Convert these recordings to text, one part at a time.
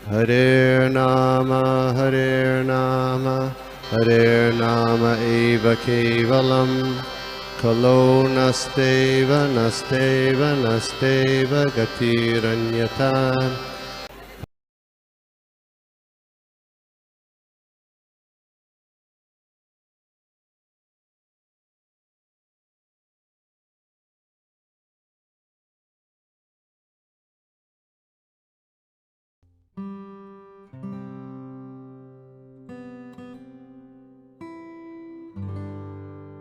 Hare Nama Hare Nama eva kevalam Kalo nasteva nasteva nasteva gatiranyata.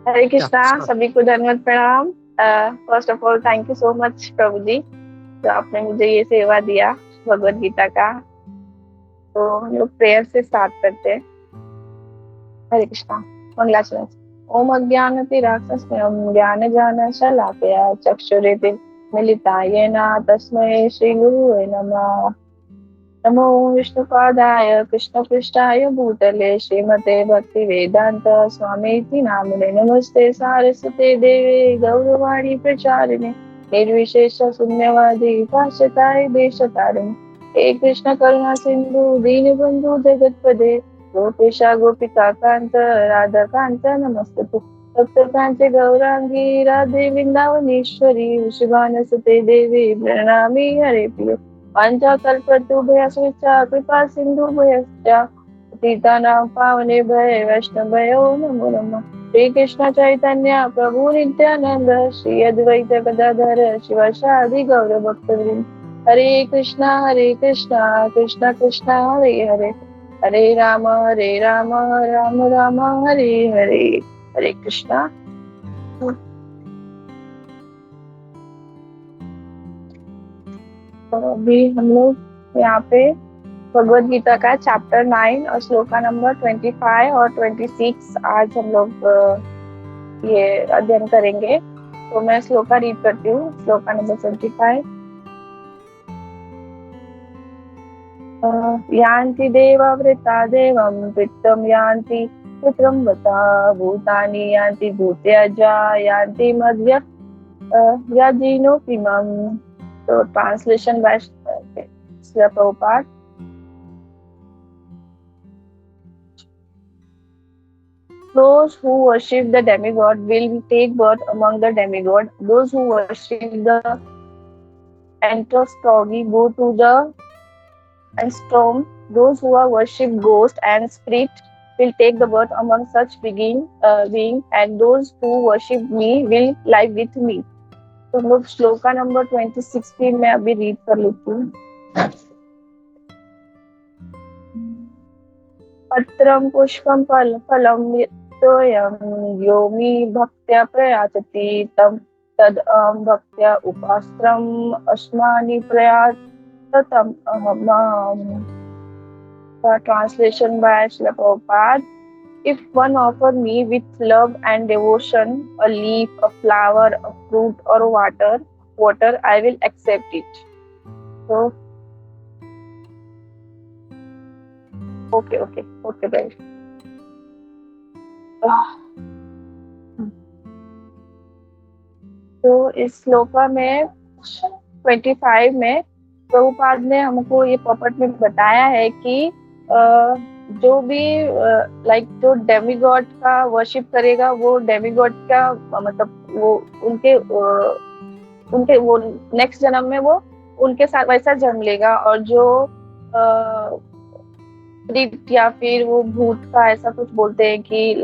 हरे कृष्णा, सभी को धन्यवाद प्रणाम। First of all thank you so much प्रभु जी, जो आपने मुझे ये सेवा दिया भगवत गीता का। तो हम लोग प्रेयर से स्टार्ट करते हैं। हरे कृष्णा। मंगलाचरण। ओम अज्ञानतिराक्षस्मयं ज्ञानजानशलाकया चक्षुरुन्मीलितं तस्मै श्रीगुरवे नमः। नमो विष्णुपादाय कृष्णपृष्ठाय भूतले श्रीमते भक्तिवेदांत स्वामीति नामिने। नमस्ते सारस्वते देवे गौरवाणी प्रचारिणे निर्विशेष शून्यवादी पाश्चात्य देशतारिणे। हे कृष्ण करुणा सिंधु दीनबंधु जगत्पते गोपेशा गोपिका कांत राधा कांत नमस्तुते। भक्तकांते गौरांगी राधे वृंदावनेश्वरी वृषभानुसुते देवी प्रणमामि हरे प्रिय। पंचकल्पतरुभ्यश्च कृपा सिन्धुभ्यश्च पतितानां पावनेभ्यो वैष्णवेभ्यो नमो नमः। श्री कृष्ण चैतन्य प्रभु नित्यानंद श्री अद्वैत गदाधर शिवासादि गौर भक्तवृंद। हरे कृष्णा कृष्ण कृष्ण हरे हरे हरे राम राम राम हरे हरे। हरे कृष्णा। तो अभी हम लोग यहाँ पे भगवत गीता का चैप्टर 9 और श्लोका नंबर 25 और 26 आज हम लोग ये अध्ययन करेंगे। तो मैं श्लोका रीड करती हूँ। श्लोका नंबर 25। यान्ति देवावृता देवं पितरं यान्ति पितरं वता भूतानि यान्ति भूत्याजा यान्ति मध्य याजिनोपिमं। तो translation bye Srila Prabhupada. Those who worship the demigod will take birth among the demigod. Those who worship the Entostogi go to the Enstrom. Those who are worship ghost and spirit will take the birth among such being, and those who worship me will live with me. तो हम लोग shloka number 26 भी मैं अभी read कर लेती हूँ। पत्रम पुष्पम फलम यो मे भक्त्या प्रयाचति तम तद भक्त्या उपास्त्रम अस्मानि प्रयातम अहम्। Translation by Srila Prabhupada. If one offer me with love and devotion a leaf, a flower, a fruit or water, I will accept it. So, okay, guys. तो इस श्लोका में 25 में प्रभुपाद ने हमको ये पॉपट में बताया है कि जो भी जो डेमिगॉड का वर्शिप करेगा वो डेमिगॉड का मतलब वो उनके वो नेक्स्ट जन्म में वो उनके साथ वैसा जन्म लेगा। और जो या फिर वो भूत का ऐसा कुछ बोलते हैं कि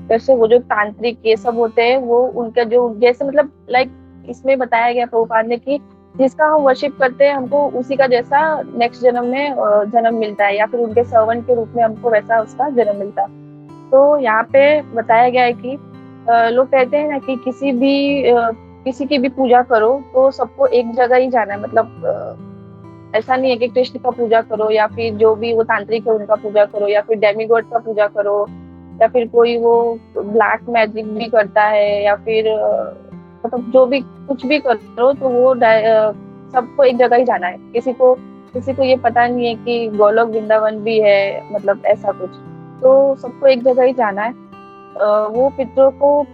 जैसे वो जो तांत्रिक ये सब होते हैं वो उनका जो जैसे मतलब इसमें बताया गया प्रभुपाद ने कि जिसका हम वर्शिप करते हैं हमको उसी का जैसा नेक्स्ट जन्म में जन्म मिलता है, या फिर उनके सर्वेंट के रूप में हमको वैसा उसका जन्म मिलता है। तो यहाँ पे बताया गया है कि लोग कहते हैं ना कि किसी की भी पूजा करो तो सबको एक जगह ही जाना है। मतलब ऐसा नहीं है कि कृष्ण का पूजा करो या फिर जो भी वो तांत्रिक है उनका पूजा करो या फिर डेमिगॉड का पूजा करो या फिर कोई वो ब्लैक मैजिक भी करता है या फिर मतलब जो भी कुछ भी करो तो वो सबको एक जगह ही जाना है। किसी को ये पता नहीं है कि गोलोक वृंदावन भी है, मतलब ऐसा कुछ। तो सबको एक जगह ही जाना है। वो पितरों को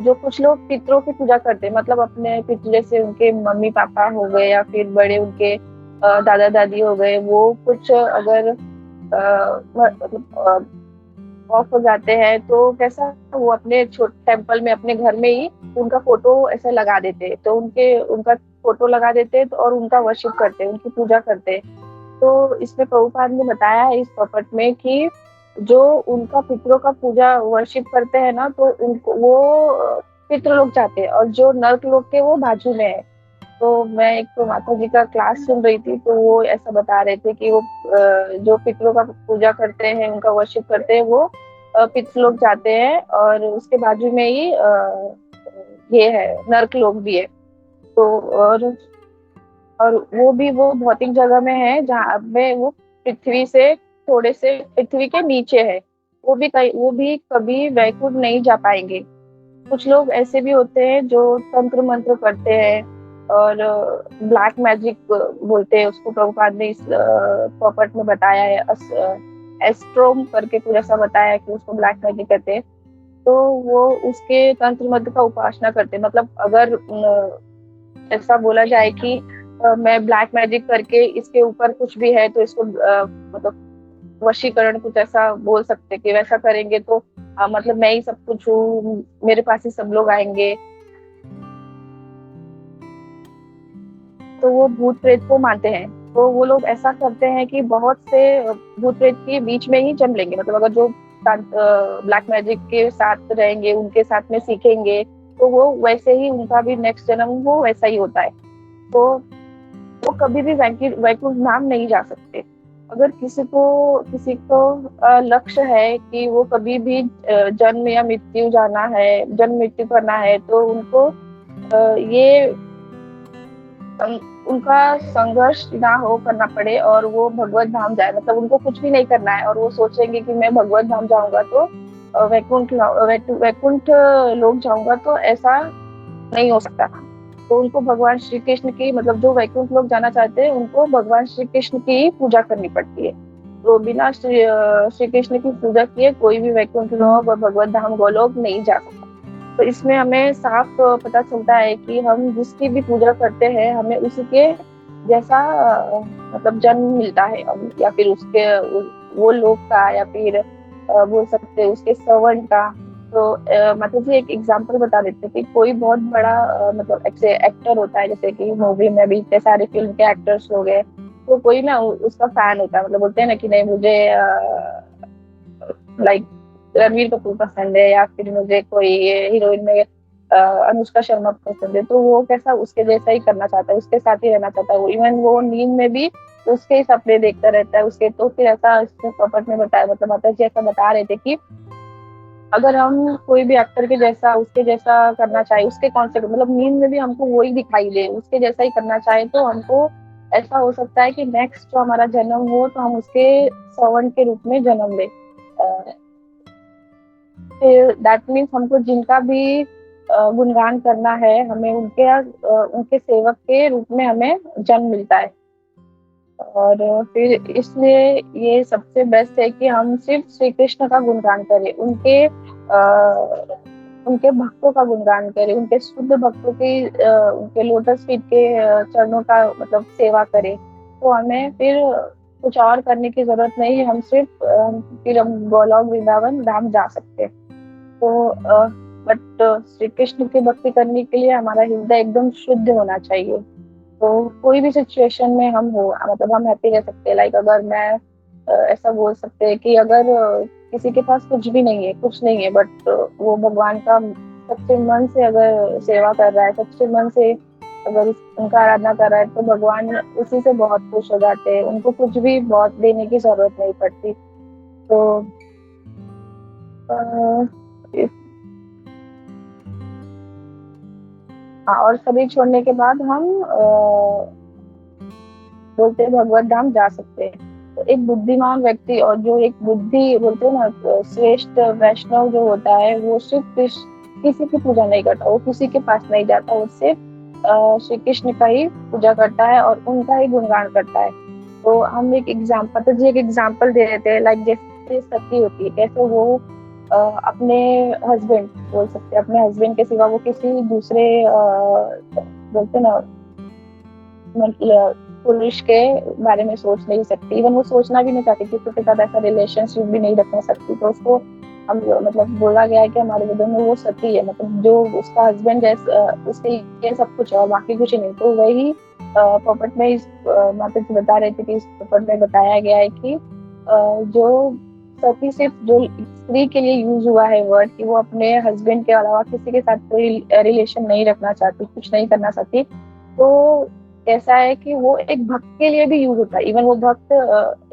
जो कुछ लोग पितरों की पूजा करते हैं, मतलब अपने पितरे से उनके मम्मी पापा हो गए या फिर बड़े उनके दादा दादी हो गए, वो कुछ अगर मतलब ऑफ हो जाते हैं तो कैसा वो अपने छोटे टेम्पल में अपने घर में ही उनका फोटो ऐसे लगा देते, तो उनके उनका फोटो लगा देते तो और उनका वर्शिप करते, उनकी पूजा करते। तो इसमें प्रभुपाद ने बताया है इस पॉपट में कि जो उनका पितरों का पूजा वर्शिप करते हैं ना, तो उनको वो पितृ लोग जाते हैं, और जो नर्क लोग के वो बाजू में है। तो मैं एक तो माता जी का क्लास सुन रही थी, तो वो ऐसा बता रहे थे कि वो जो पितरों का पूजा करते हैं, उनका वर्शिप करते हैं, वो पितृ लोग जाते हैं, और उसके बाजू में ही ये है, नर्क लोग भी है। तो और वो भी वो भौतिक जगह में है जहाँ पे वो पृथ्वी से थोड़े से पृथ्वी के नीचे है। वो भी कभी वैकुंठ नहीं जा पाएंगे। कुछ लोग ऐसे भी होते हैं जो तंत्र मंत्र करते हैं, और ब्लैक मैजिक बोलते हैं उसको। प्रभुपाद ने इस पॉपट में बताया है, एस्ट्रोम करके कुछ ऐसा बताया है कि उसको ब्लैक मैजिक कहते हैं। तो वो उसके तंत्र मंत्र का उपासना करते हैं। मतलब अगर ऐसा बोला जाए कि मैं ब्लैक मैजिक करके इसके ऊपर कुछ भी है, तो इसको मतलब वशीकरण कुछ ऐसा बोल सकते कि वैसा करेंगे तो मतलब मैं ही सब कुछ हूँ, मेरे पास ही सब लोग आएंगे। तो वो भूत प्रेत को मानते हैं। तो वो लोग ऐसा करते हैं कि बहुत से भूत प्रेत के बीच में ही जन्म लेंगे। मतलब अगर जो ब्लैक मैजिक के साथ रहेंगे, उनके साथ में सीखेंगे, तो वो वैसे ही उनका भी नेक्स्ट जन्म वो वैसा ही होता है। तो वो कभी भी वैकुंठ धाम नहीं जा सकते। अगर किसी को लक्ष्य है कि वो कभी भी जन्म या मृत्यु जाना है, जन्म मृत्यु करना है, तो उनको ये उनका संघर्ष ना हो करना पड़े और वो भगवत धाम जाए। मतलब उनको कुछ भी नहीं करना है और वो सोचेंगे कि मैं भगवत धाम जाऊंगा तो वैकुंठ लोक जाऊंगा, तो ऐसा नहीं हो सकता। तो उनको भगवान श्री कृष्ण की, मतलब जो वैकुंठ लोग जाना चाहते हैं, उनको भगवान श्री कृष्ण की ही पूजा करनी पड़ती है। तो बिना श्री कृष्ण की पूजा किए कोई भी वैकुंठ लोक और भगवत धाम गोलोक नहीं जा सकता। तो इसमें हमें साफ पता चलता है कि हम जिसकी भी पूजा करते हैं, हमें उसी के जैसा मतलब जन्म मिलता है, या फिर उसके वो लोक का, या फिर बोल सकते हैं उसके सर्वेंट का। तो मतलब जी एक एग्जांपल बता देते कि कोई बहुत बड़ा मतलब एक्टर होता है, जैसे कि मूवी में भी इतने सारे फिल्म के एक्टर्स लोग हैं, तो कोई ना उसका फैन होता है। मतलब बोलते हैं ना कि नहीं, मुझे लाइक रणवीर कपूर पसंद है, या फिर मुझे कोई हीरोइन में अनुष्का शर्मा पसंद है, तो वो कैसा उसके जैसा ही करना चाहता है, उसके साथ ही रहना चाहता है। इवन वो नींद में भी उसके ही सपने देखता रहता है उसके। तो फिर ऐसा इसमें पॉपट में बताया, मतलब माता जी ऐसा बता रहे थे कि अगर हम कोई भी एक्टर के जैसा, उसके जैसा करना चाहे, उसके कॉन्सेप्ट, मतलब नींद में भी हमको वही दिखाई दे, उसके जैसा ही करना चाहे, तो हमको ऐसा हो सकता है कि नेक्स्ट जो हमारा जन्म हो, तो हम उसके सर्वेंट के रूप में जन्म ले। फिर दैट मीन्स हमको जिनका भी गुणगान करना है, हमें उनके सेवक के रूप में हमें जन्म मिलता है। और फिर इसलिए ये सबसे बेस्ट है कि हम सिर्फ श्री कृष्ण का गुणगान करें, उनके भक्तों का गुणगान करें, उनके शुद्ध भक्तों की उनके लोटस फीट के चरणों का मतलब सेवा करें। तो हमें फिर कुछ और करने की जरूरत नहीं है, हम सिर्फ फिर हम गोलोक वृंदावन धाम जा सकते हैं। तो बट श्री कृष्ण की भक्ति करने के लिए हमारा हृदय एकदम शुद्ध होना चाहिए। तो कोई भी सिचुएशन में हम हो, मतलब हम हैप्पी रह सकते हैं। लाइक अगर मैं ऐसा बोल सकते हैं कि अगर किसी के पास कुछ भी नहीं है, कुछ नहीं है, बट वो भगवान का सच्चे मन से अगर सेवा कर रहा है, सच्चे मन से अगर उनका आराधना कर रहा है, तो भगवान उसी से बहुत खुश हो जाते हैं। उनको कुछ भी बहुत देने की जरूरत नहीं पड़ती। तो और सभी छोड़ने के बाद हम बोलते हैं भगवत धाम जा सकते हैं। तो एक बुद्धिमान व्यक्ति, और जो एक बुद्धि बोलते हैं ना, श्रेष्ठ वैष्णव जो होता है, वो सिर्फ किसी की पूजा नहीं करता, वो किसी के पास नहीं जाता, वो सिर्फ श्री कृष्ण का ही पूजा करता है और उनका ही गुणगान करता है। तो हम एक एग्जाम्पल, तो जी एक एग्जाम्पल दे देते हैं, लाइक जैसे सती होती है, कैसे वो अपने हस्बैंड बोल सकते हैं, अपने हस्बैंड के सिवा वो किसी दूसरे बोलते ना, मतलब पुरुष के बारे में सोच नहीं सकती, इवन वो सोचना भी नहीं चाहती कि उसके साथ ऐसा रिलेशनशिप भी नहीं रखना सकती। तो उसको हम मतलब बोला गया है कि हमारे वेदों में वो सती है, मतलब जो उसका हस्बैंड जैसे उसके ये सब कुछ है और बाकी कुछ नहीं। तो वही पोपट में इस माता जी बता रहे थे कि इस पोपट में बताया गया है कि जो सती सिर्फ जो स्त्री के लिए यूज हुआ है वर्ड, कि वो अपने हस्बैंड के अलावा किसी के साथ कोई रिलेशन नहीं रखना चाहती, कुछ नहीं करना चाहती। तो ऐसा है कि वो एक भक्त के लिए भी यूज होता है, इवन वो भक्त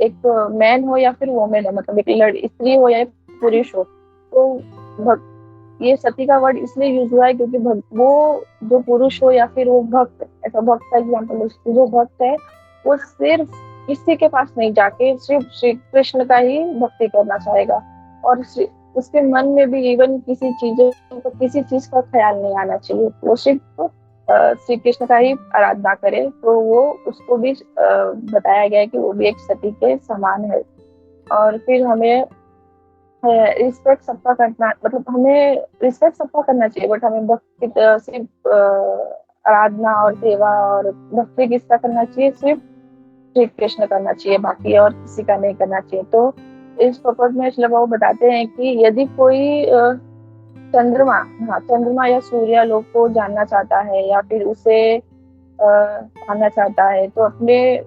एक मैन हो या फिर वोमेन हो, मतलब एक स्त्री हो या एक पुरुष हो। तो भक्त, ये सती का वर्ड इसलिए यूज हुआ है क्योंकि वो जो पुरुष हो या फिर वो भक्त, ऐसा भक्त का एग्जाम्पल, जो भक्त है वो सिर्फ किसी के पास नहीं जाके सिर्फ श्री कृष्ण का ही भक्ति करना चाहेगा, और उसके मन में भी इवन किसी चीज का ख्याल नहीं आना चाहिए, वो सिर्फ श्री कृष्ण का ही आराधना करे। तो वो उसको भी बताया गया है कि वो भी एक सती के समान है। और फिर हमें रिस्पेक्ट सबका करना, मतलब हमें रिस्पेक्ट सबका करना चाहिए, बट हमें भक्ति सिर्फ आराधना और सेवा और भक्ति किसका करना चाहिए, सिर्फ श्री कृष्ण करना चाहिए, बाकी और किसी का नहीं करना चाहिए। तो इस पपट में श्रील बाबू बताते हैं कि यदि कोई चंद्रमा या सूर्य लोक को जानना चाहता है या फिर उसे पाना चाहता है, तो अपने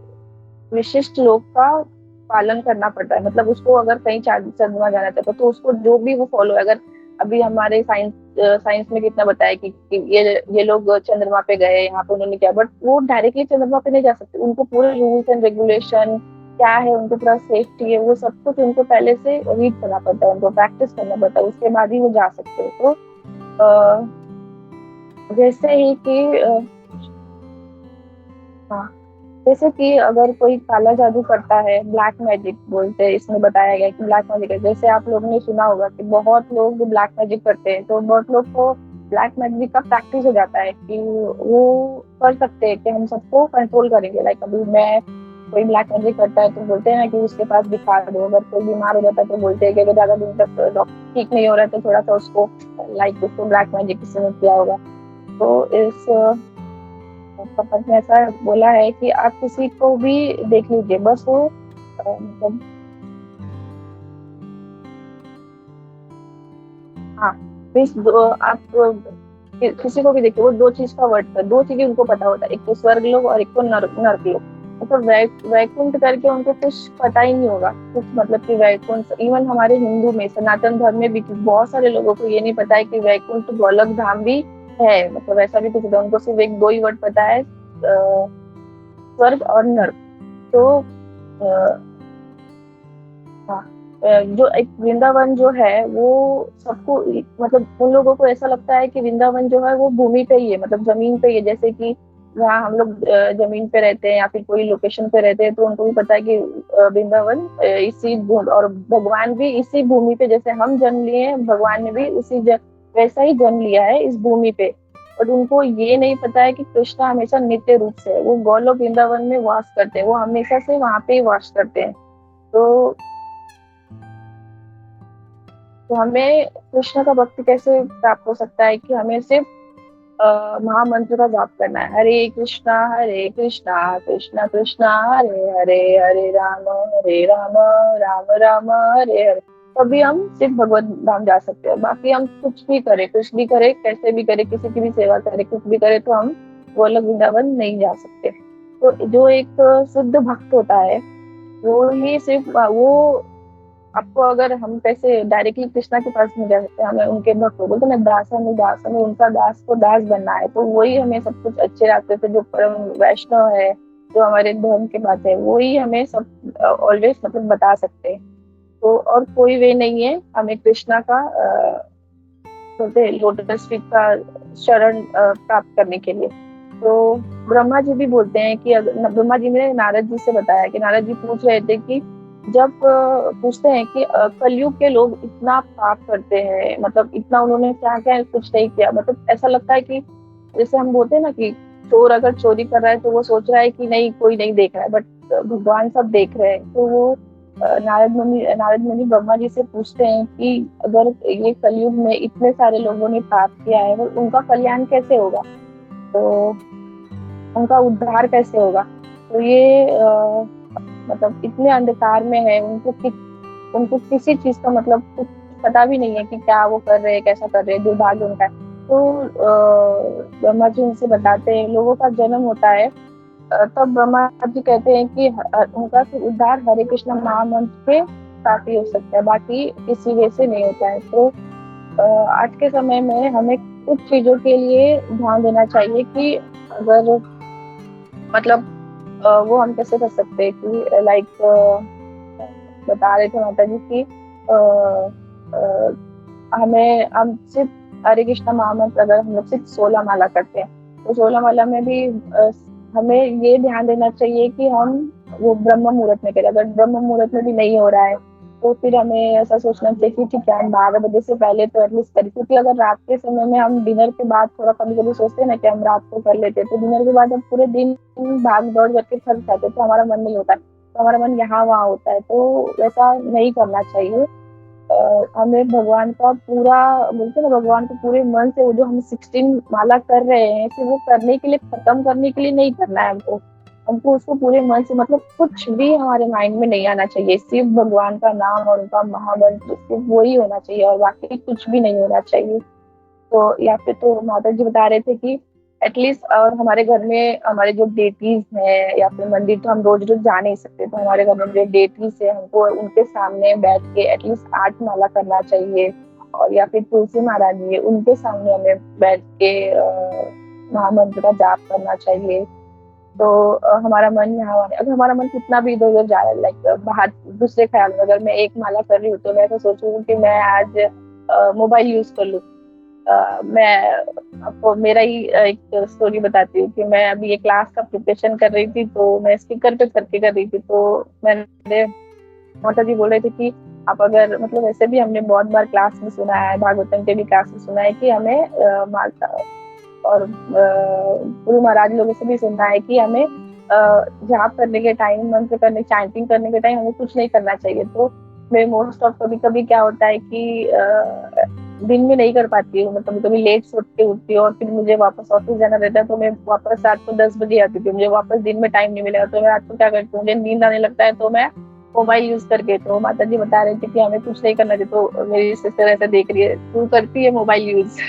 विशिष्ट लोक का पालन करना पड़ता है। मतलब उसको अगर कहीं चंद्रमा जाना चाहता है तो उसको जो भी वो फॉलो, अगर अभी हमारे साइंस में कितना बताया कि ये लोग चंद्रमा पे गए, यहाँ पे उन्होंने किया, बट वो डायरेक्टली चंद्रमा पे नहीं जा सकते, उनको पूरे रूल्स एंड रेगुलेशन क्या है, उनको पूरा सेफ्टी है, वो सब कुछ उनको पहले से रीड करना पड़ता है, उनको प्रैक्टिस करना पड़ता है, उसके बाद ही वो जा सकते हैं। तो जैसे ही कि हाँ, जैसे कि अगर कोई काला जादू करता है, ब्लैक मैजिक बोलते हैं, इसमें बताया गया कि ब्लैक मैजिक है। जैसे आप लोगों ने सुना होगा कि बहुत लोग ब्लैक मैजिक करते हैं, तो बहुत लोग को ब्लैक मैजिक का प्रैक्टिस हो जाता है कि वो कर सकते हैं कि हम सबको कंट्रोल करेंगे। लाइक अभी मैं कोई ब्लैक मैजिक करता है तो बोलते हैं ना कि उसके पास दिखा दो, अगर कोई बीमार हो जाता है तो बोलते हैं कि अगर ज्यादा दिन तक डॉक्टर ठीक नहीं हो रहा है तो थोड़ा सा उसको उसको ब्लैक मैजिक किसी ने किया होगा। तो इस पपट में ऐसा बोला है कि आप किसी को भी देख लीजिए, बस वो मतलब हाँ, आप किसी को भी देखिए, वो दो चीज का वर्ड है, दो चीजें उनको पता होता है, एक तो स्वर्ग लोक और एक तो नर्क लोक। मतलब वैकुंठ करके उनको कुछ पता ही नहीं होगा कुछ, मतलब कि वैकुंठ, इवन हमारे हिंदू में सनातन धर्म में भी बहुत सारे लोगों को ये नहीं पता है कि वैकुंठ गोलक धाम भी है, मतलब ऐसा भी कुछ होता है। उनको सिर्फ एक दो ही वर्ड पता है, स्वर्ग और नर्क। तो जो एक वृंदावन जो है वो सबको, मतलब उन लोगों को ऐसा लगता है कि वृंदावन जो है वो भूमि पे ही है, मतलब जमीन पे ही है। जैसे कि जहाँ हम लोग जमीन पे रहते हैं या फिर कोई लोकेशन पे रहते हैं, तो उनको भी पता है कि वृंदावन इसी भूमि, और भगवान भी इसी भूमि पे, जैसे हम जन्म लिए हैं, भगवान ने भी वैसा ही जन्म लिया है इस भूमि पे। और उनको ये नहीं पता है कि कृष्ण हमेशा नित्य रूप से है, वो गोलोक वृंदावन में वास करते हैं, वो हमेशा से वहां पे ही वास करते हैं। तो हमें कृष्ण का भक्ति कैसे प्राप्त हो सकता है कि हमें सिर्फ महामंत्र का जाप करना है, हरे कृष्णा कृष्णा कृष्णा हरे हरे, हरे राम राम राम हरे हरे। तभी हम सिर्फ भगवत धाम जा सकते हैं। बाकी हम कुछ भी करें, कैसे भी करें, किसी की भी सेवा करें, कुछ भी करें, तो हम गोलोक वृंदावन नहीं जा सकते। तो जो एक शुद्ध भक्त होता है वो ही सिर्फ वो आपको, अगर हम कैसे डायरेक्टली कृष्णा के पास में जा सकते हैं, हमें उनके भक्त बोलते हैं दास, हमें उनका दास को दास बनना है। तो वही हमें सब कुछ अच्छे रास्ते से, जो परम वैष्णव है, जो हमारे धर्म के बात है, वही हमें सब ऑलवेज मतलब बता सकते हैं। तो और कोई वे नहीं है हमें कृष्णा का बोलते लोटस फीट का शरण प्राप्त करने के लिए। तो ब्रह्मा जी भी बोलते हैं कि ब्रह्मा जी ने नारद जी से बताया कि नारद जी पूछ रहे थे कि जब पूछते हैं कि कलयुग के लोग इतना पाप करते हैं, मतलब इतना उन्होंने क्या क्या कुछ नहीं किया, मतलब ऐसा लगता है कि जैसे हम बोलते हैं ना कि चोर अगर चोरी कर रहा है तो वो सोच रहा है कि नहीं कोई नहीं देख रहा है, बट भगवान सब देख रहे हैं। तो वो नारद मुनि ब्रह्मा जी से पूछते हैं कि अगर ये कलयुग में इतने सारे लोगों ने पाप किया है, उनका कल्याण कैसे होगा, तो उनका उद्धार कैसे होगा। तो ये मतलब इतने अंधकार में है, उनको किसी चीज का मतलब कुछ पता भी नहीं है कि क्या वो कर रहे हैं, कैसा कर रहे हैं, दुर्भाग्य उनका है। तो ब्रह्मा जी उनसे बताते हैं, लोगों का जन्म होता है, तब ब्रह्मा जी कहते हैं कि उनका उद्धार हरे कृष्ण महामंत्र के काफी हो सकता है, बाकी किसी वे से नहीं होता है। तो आज के समय में हमें कुछ चीजों के लिए ध्यान देना चाहिए कि अगर मतलब वो हम कैसे कर सकते हैं कि लाइक बता रहे थे माता जी की हमें हम सिर्फ हरे कृष्ण महामंत्र अगर हम लोग सिर्फ 16 माला करते हैं, तो 16 माला में भी हमें ये ध्यान देना चाहिए कि हम वो ब्रह्म मुहूर्त में करें। अगर ब्रह्म मुहूर्त में भी नहीं हो रहा है तो फिर हमें ऐसा सोचना चाहिए कि ठीक है, हम 12 बजे से पहले तो एटलीस्ट करें, क्योंकि अगर रात के समय में हम डिनर के बाद थोड़ा कभी कभी सोचते हैं ना कि हम रात को कर लेते हैं, तो डिनर के बाद हम पूरे दिन भाग दौड़ करके थक जाते, तो हमारा मन नहीं होता है, तो हमारा मन यहाँ वहाँ होता है, तो वैसा नहीं करना चाहिए। हमें भगवान का पूरा बोलते हैं ना, भगवान को पूरे मन से वो जो हम 16 माला कर रहे हैं सिर्फ वो करने के लिए, खत्म करने के लिए नहीं करना है हमको। हमको उसको पूरे मन से मतलब कुछ भी हमारे माइंड में नहीं आना चाहिए, सिर्फ भगवान का नाम और उनका महामंत्र सिर्फ वही होना चाहिए और बाकी कुछ भी नहीं होना चाहिए। तो या फिर तो माता जी बता रहे थे कि एटलीस्ट और हमारे घर में हमारे जो डेटीज हैं या फिर मंदिर तो हम रोज रोज जा नहीं सकते, तो हमारे घर में जो डेटीज है हमको उनके सामने बैठ के एटलीस्ट 8 माला करना चाहिए। और या फिर तुलसी महारानी है उनके सामने हमें बैठ के महामंत्र का जाप करना चाहिए। तो हमारा मन यहाँ, अगर हमारा मन कितना भी इधर उधर जा रहा है, लाइक बाहर दूसरे ख्याल में, अगर मैं एक माला कर रही हूँ तो मैं तो सोचूंगी कि मैं आज मोबाइल यूज कर लूँ। मैं आपको मेरा ही एक स्टोरी बताती हूँ कि मैं अभी एक क्लास का प्रिपरेशन कर रही थी, तो मैं स्पीकर पे करके कर रही थी, तो मैंने माता जी बोल रहे थे कि आप अगर मतलब ऐसे भी हमने बहुत बार क्लास में सुना है, भागवतम के भी क्लास में सुना है कि हमें माता और गुरु महाराज लोगों से भी सुनना है कि हमें जाप करने के टाइम, मंत्र करने, चैंटिंग करने के टाइम हमें कुछ नहीं करना चाहिए। तो मैं मोस्ट ऑफ कभी कभी क्या होता है कि दिन में नहीं कर पाती हूँ, मतलब कभी लेट सोच के उठती हूँ और फिर मुझे वापस ऑफिस जाना रहता है, तो मैं वापस रात को 10 बजे आती थी, मुझे वापस दिन में टाइम नहीं मिलेगा, तो मैं रात को क्या करती हूँ, मुझे नींद आने लगता है तो मैं मोबाइल यूज करके, तो माता जी बता रहे थे कि हमें कुछ नहीं करना चाहिए। तो मेरी सिस्टर ऐसा देख रही है, तू करती है मोबाइल यूज?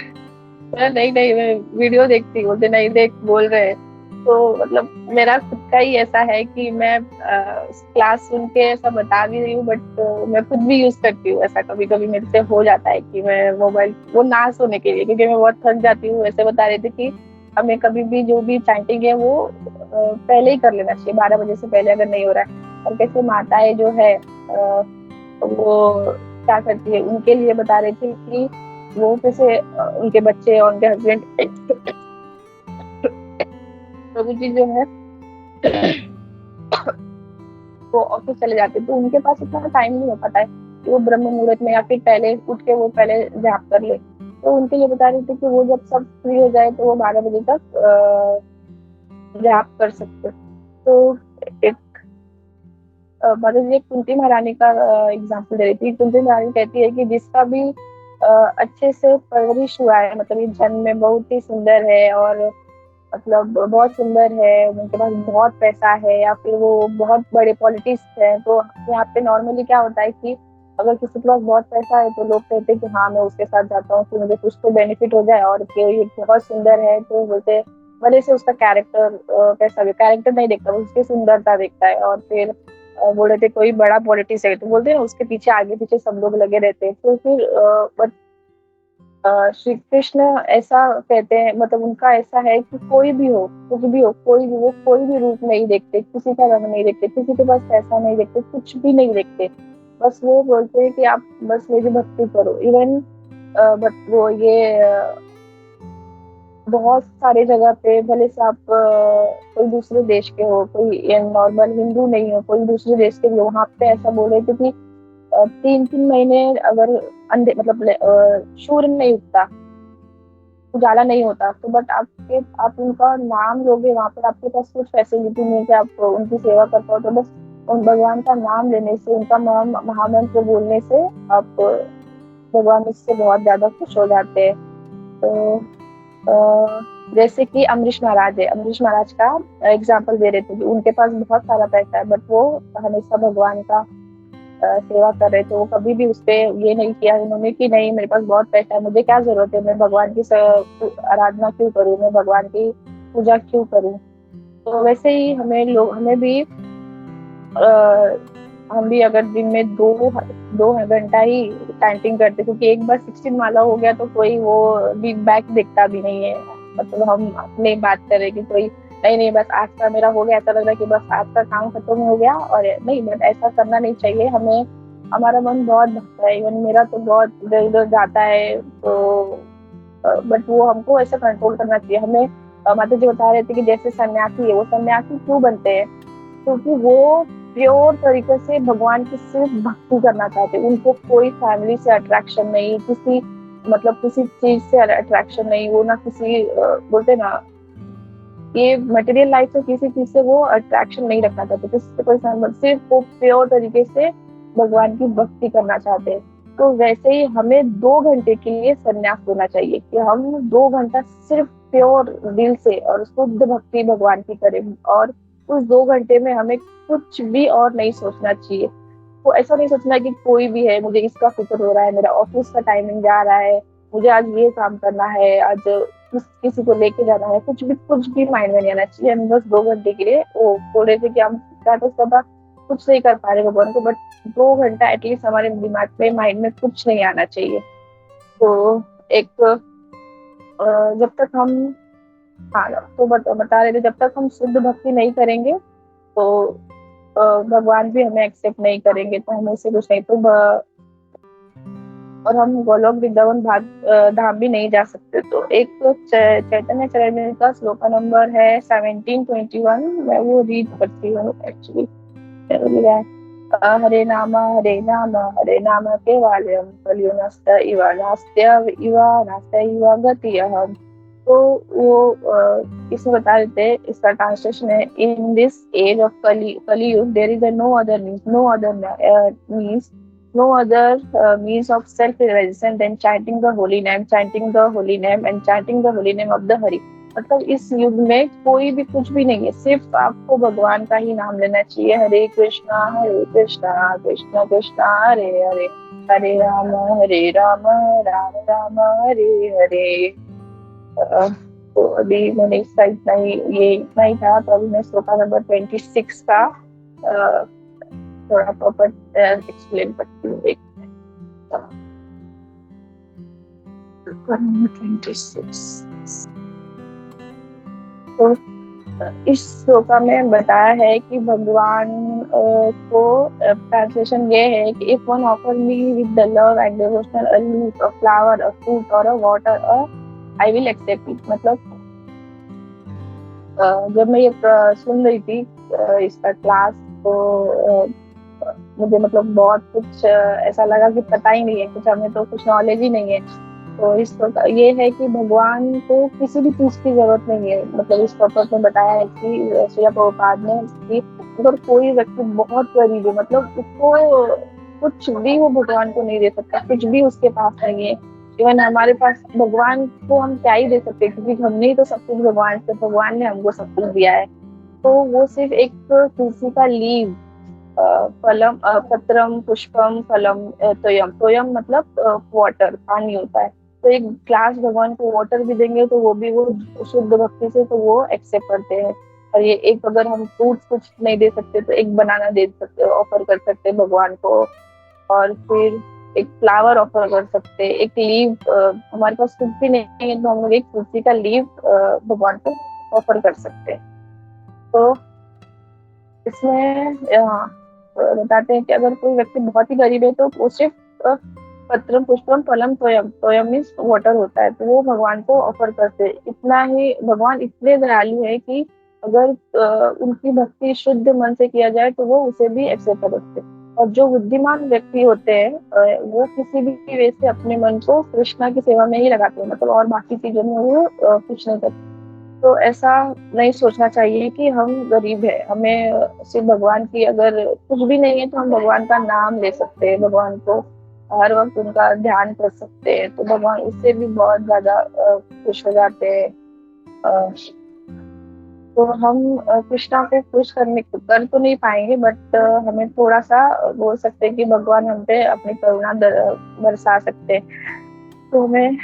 नहीं नहीं, मैं वीडियो देखती हूँ। बोलते नहीं देख, बोल रहे हैं। तो मतलब मेरा खुद का ही ऐसा है कि मैं क्लास सुन के ऐसा बता भी रही हूँ, बट मैं खुद भी यूज करती हूँ। ऐसा कभी कभी मेरे से हो जाता है कि मैं मोबाइल वो ना सोने के लिए, क्योंकि मैं बहुत थक जाती हूँ। ऐसे बता रहे थे कि हमें कभी भी जो भी चैंटिंग है वो पहले ही कर लेना चाहिए, 12 बजे से पहले अगर नहीं हो रहा है। और कैसे माताएं जो है वो क्या करती है, उनके लिए बता रहे थे कि वो कैसे उनके बच्चे और उनके हस्बैंड प्रभु जी जो है वो ऑफिस चले जाते, तो उनके पास इतना टाइम नहीं हो पाता है कि वो ब्रह्म मुहूर्त में या फिर पहले उठ के वो पहले जाप कर ले। तो उनके लिए बता रहे थे कि वो जब सब फ्री हो जाए तो वो 12 बजे तक जाप कर सकते। तो एक माता जी एक कुंती महारानी का एग्जाम्पल दे रही थी। कुंती महारानी कहती है कि जिसका भी अच्छे से परवरिश हुआ है, मतलब ये जन्म में बहुत ही सुंदर है और मतलब बहुत सुंदर है, उनके पास बहुत पैसा है या फिर वो बहुत बड़े पॉलिटिक्स हैं, तो यहाँ पे नॉर्मली क्या होता है कि अगर किसी के पास बहुत पैसा है तो लोग कहते हैं कि हाँ मैं उसके साथ जाता हूँ कि मुझे कुछ तो बेनिफिट हो जाए, और कि ये बहुत सुंदर है तो बोलते भले से उसका कैरेक्टर कैसा भी, कैरेक्टर नहीं देखता, वो उसकी सुंदरता देखता है। और फिर बोल रहे थे कोई बड़ा पॉलिटिक्स है तो बोलते हैं ना उसके पीछे आगे पीछे सब लोग लगे रहते हैं। तो फिर श्री कृष्ण ऐसा कहते हैं, मतलब उनका ऐसा है कि कोई भी हो, कुछ भी हो, कोई भी, वो कोई भी रूप नहीं देखते, किसी का रंग नहीं देखते, किसी के पास पैसा नहीं देखते, कुछ भी नहीं देखते। बस वो बोलते हैं कि आप बस मेरी भक्ति करो। इवन वो ये बहुत सारे जगह पे भले से आप कोई दूसरे देश के हो, कोई नॉर्मल हिंदू नहीं हो, कोई दूसरे देश के भी हो, वहाँ पे ऐसा बोले क्योंकि 3-3 महीने अगर अंधे मतलब सूर्य नहीं उगता, उजाला नहीं होता, तो बट आप उनका नाम लोगे, वहां पर आपके पास कुछ फैसिलिटी नहीं है कि आप उनकी सेवा कर पाओ, तो बस उन भगवान का नाम लेने से, उनका महामंत्र बोलने से आप भगवान इससे बहुत ज्यादा खुश हो जाते हैं। तो जैसे कि अमरीश महाराज है, अमरीश महाराज का एग्जाम्पल दे रहे थे कि उनके पास बहुत सारा पैसा है, बट वो हमेशा भगवान का सेवा कर रहे थे। वो कभी भी उस पे ये नहीं किया उन्होंने कि नहीं मेरे पास बहुत पैसा है, मुझे क्या जरूरत है, मैं भगवान की आराधना क्यों करूँ, मैं भगवान की पूजा क्यों करूँ। तो वैसे ही हमें भी हम भी अगर दिन में दो घंटा ही चैंटिंग करते, क्योंकि एक बार 16 माला हो गया तो कोई वो बिग बैक देखता भी नहीं है। मतलब हम अपने बात करें कि कोई नहीं बस आज का मेरा हो गया, ऐसा लग रहा है कि बस आज का काम खत्म हो गया, और नहीं बट ऐसा करना नहीं चाहिए हमें। हमारा मन बहुत भटकता है, इवन मेरा तो बहुत इधर उधर जाता है। तो बट वो हमको ऐसा कंट्रोल करना चाहिए हमें। माता जी बता रहे थे कि जैसे सन्यासी है, वो सन्यासी क्यों बनते हैं, क्योंकि वो प्योर तरीके से भगवान की सिर्फ भक्ति करना चाहते। उनको कोई फैमिली से अट्रैक्शन नहीं, किसी मतलब किसी चीज से अट्रैक्शन नहीं, वो ना किसी बोलते ना ये मटेरियल लाइफ से किसी चीज से वो अट्रैक्शन नहीं रखना चाहते, किसी से कोई संबंध, सिर्फ वो प्योर तरीके से भगवान की भक्ति करना चाहते हैं। तो वैसे ही हमें 2 घंटे के लिए संन्यास होना चाहिए कि हम 2 घंटा सिर्फ प्योर दिल से और शुद्ध भक्ति भगवान की करें, और उस 2 घंटे में हमें कुछ भी और नहीं सोचना चाहिए। वो ऐसा नहीं सोचना कि कोई भी है, मुझे इसका फिक्र हो रहा है, मेरा ऑफिस का टाइमिंग जा रहा है, मुझे आज ये काम करना है, आज किसी को लेके जाना है, कुछ भी माइंड में नहीं आना चाहिए। हम बस 2 घंटे के लिए वो बोल रहे थे कि हम ज्यादा कुछ नहीं कर पा रहे भगवान को, बट 2 घंटा एटलीस्ट हमारे दिमाग में माइंड में कुछ नहीं आना चाहिए। तो एक जब तक हम हाँ तो बता रहे थे जब तक हम शुद्ध भक्ति नहीं करेंगे तो भगवान भी हमें एक्सेप्ट नहीं करेंगे, तो हमें से कुछ नहीं। तो और हम गोलोक वृंदावन धाम भी नहीं जा सकते। तो एक चैतन्य चरितामृत का श्लोक नंबर है 1721, मैं वो रीड करती हूँ एक्चुअली। हरे नाम हरे नाम केवलम कलियो नस्त इव नास्त्य इव गतियः। तो वो इसमें बता देते हैं, इसका ट्रांसलेशन है, in this age of Kaliyuga there is no other means no other means of self-realization than chanting the holy name and chanting the holy name of the Hari। मतलब इस युग में कोई भी कुछ भी नहीं है, सिर्फ आपको भगवान का ही नाम लेना चाहिए। हरे कृष्णा कृष्ण कृष्णा हरे हरे, हरे राम राम राम हरे हरे। तो अभी मैंने इसका इतना ही था। तो अभी मैं श्लोका नंबर 26 का थोड़ा प्रॉपर एक्सप्लेन करती हूँ। 26 तो इस श्लोका में बताया है कि भगवान को ट्रांसलेशन ये है कि if one offer me with the love and devotional a leaf, a flower, a fruit और a water, I will accept it. मतलब जब मैं ये सुन रही थी इसका क्लास, तो मुझे मतलब बहुत कुछ ऐसा लगा कि पता ही नहीं है कुछ, हमें तो कुछ नॉलेज ही नहीं है। तो इस ये है कि भगवान को किसी भी चीज की जरूरत नहीं है। मतलब इस टॉपिक में बताया है कि श्रील प्रभुपाद ने कि अगर कोई व्यक्ति बहुत गरीब है, मतलब उसको कुछ भी वो भगवान को नहीं दे सकता, कुछ भी उसके पास नहीं है। इवन हमारे पास भगवान को हम क्या ही दे सकते हैं, क्योंकि हमने ही तो सब कुछ भगवान ने हमको सब कुछ दिया है। तो वो सिर्फ एक तुलसी का लीव, फलम पत्रम पुष्पम फलम तोयम मतलब वाटर, पानी होता है। तो एक ग्लास भगवान को वाटर भी देंगे तो वो भी वो शुद्ध भक्ति से तो वो एक्सेप्ट करते हैं। और ये एक अगर हम फ्रूट्स कुछ नहीं दे सकते तो एक बनाना दे सकते, ऑफर कर सकते भगवान को। और फिर एक फ्लावर ऑफर कर सकते, एक लीव, हमारे पास कुछ भी नहीं है तो हम लोग एक तुलसी का लीव भगवान को ऑफर कर सकते हैं। तो इसमें बताते हैं कि अगर कोई व्यक्ति बहुत ही गरीब है तो वो सिर्फ पत्रम पुष्पम फलम तोयम मीन्स वाटर होता है, तो वो भगवान को ऑफर करते हैं। इतना ही भगवान इतने दयालु है कि अगर उनकी भक्ति शुद्ध मन से किया जाए तो वो उसे भी एक्सेप्ट कर सकते। और जो बुद्धिमान व्यक्ति होते हैं वो किसी भी वे से अपने मन को कृष्णा की सेवा में ही लगाते हैं, मतलब और बाकी चीजों में वो कुछ नहीं करते। तो ऐसा नहीं सोचना चाहिए कि हम गरीब है, हमें सिर्फ भगवान की अगर कुछ भी नहीं है तो हम भगवान का नाम ले सकते हैं, भगवान को हर वक्त उनका ध्यान कर सकते हैं, तो भगवान उससे भी बहुत ज्यादा खुश हो जाते हैं। तो हम कृष्णा को खुश करने कर तो नहीं पाएंगे, बट हमें थोड़ा सा बोल सकते हैं कि भगवान हम पे अपनी करुणा बरसा सकते हैं। तो हमें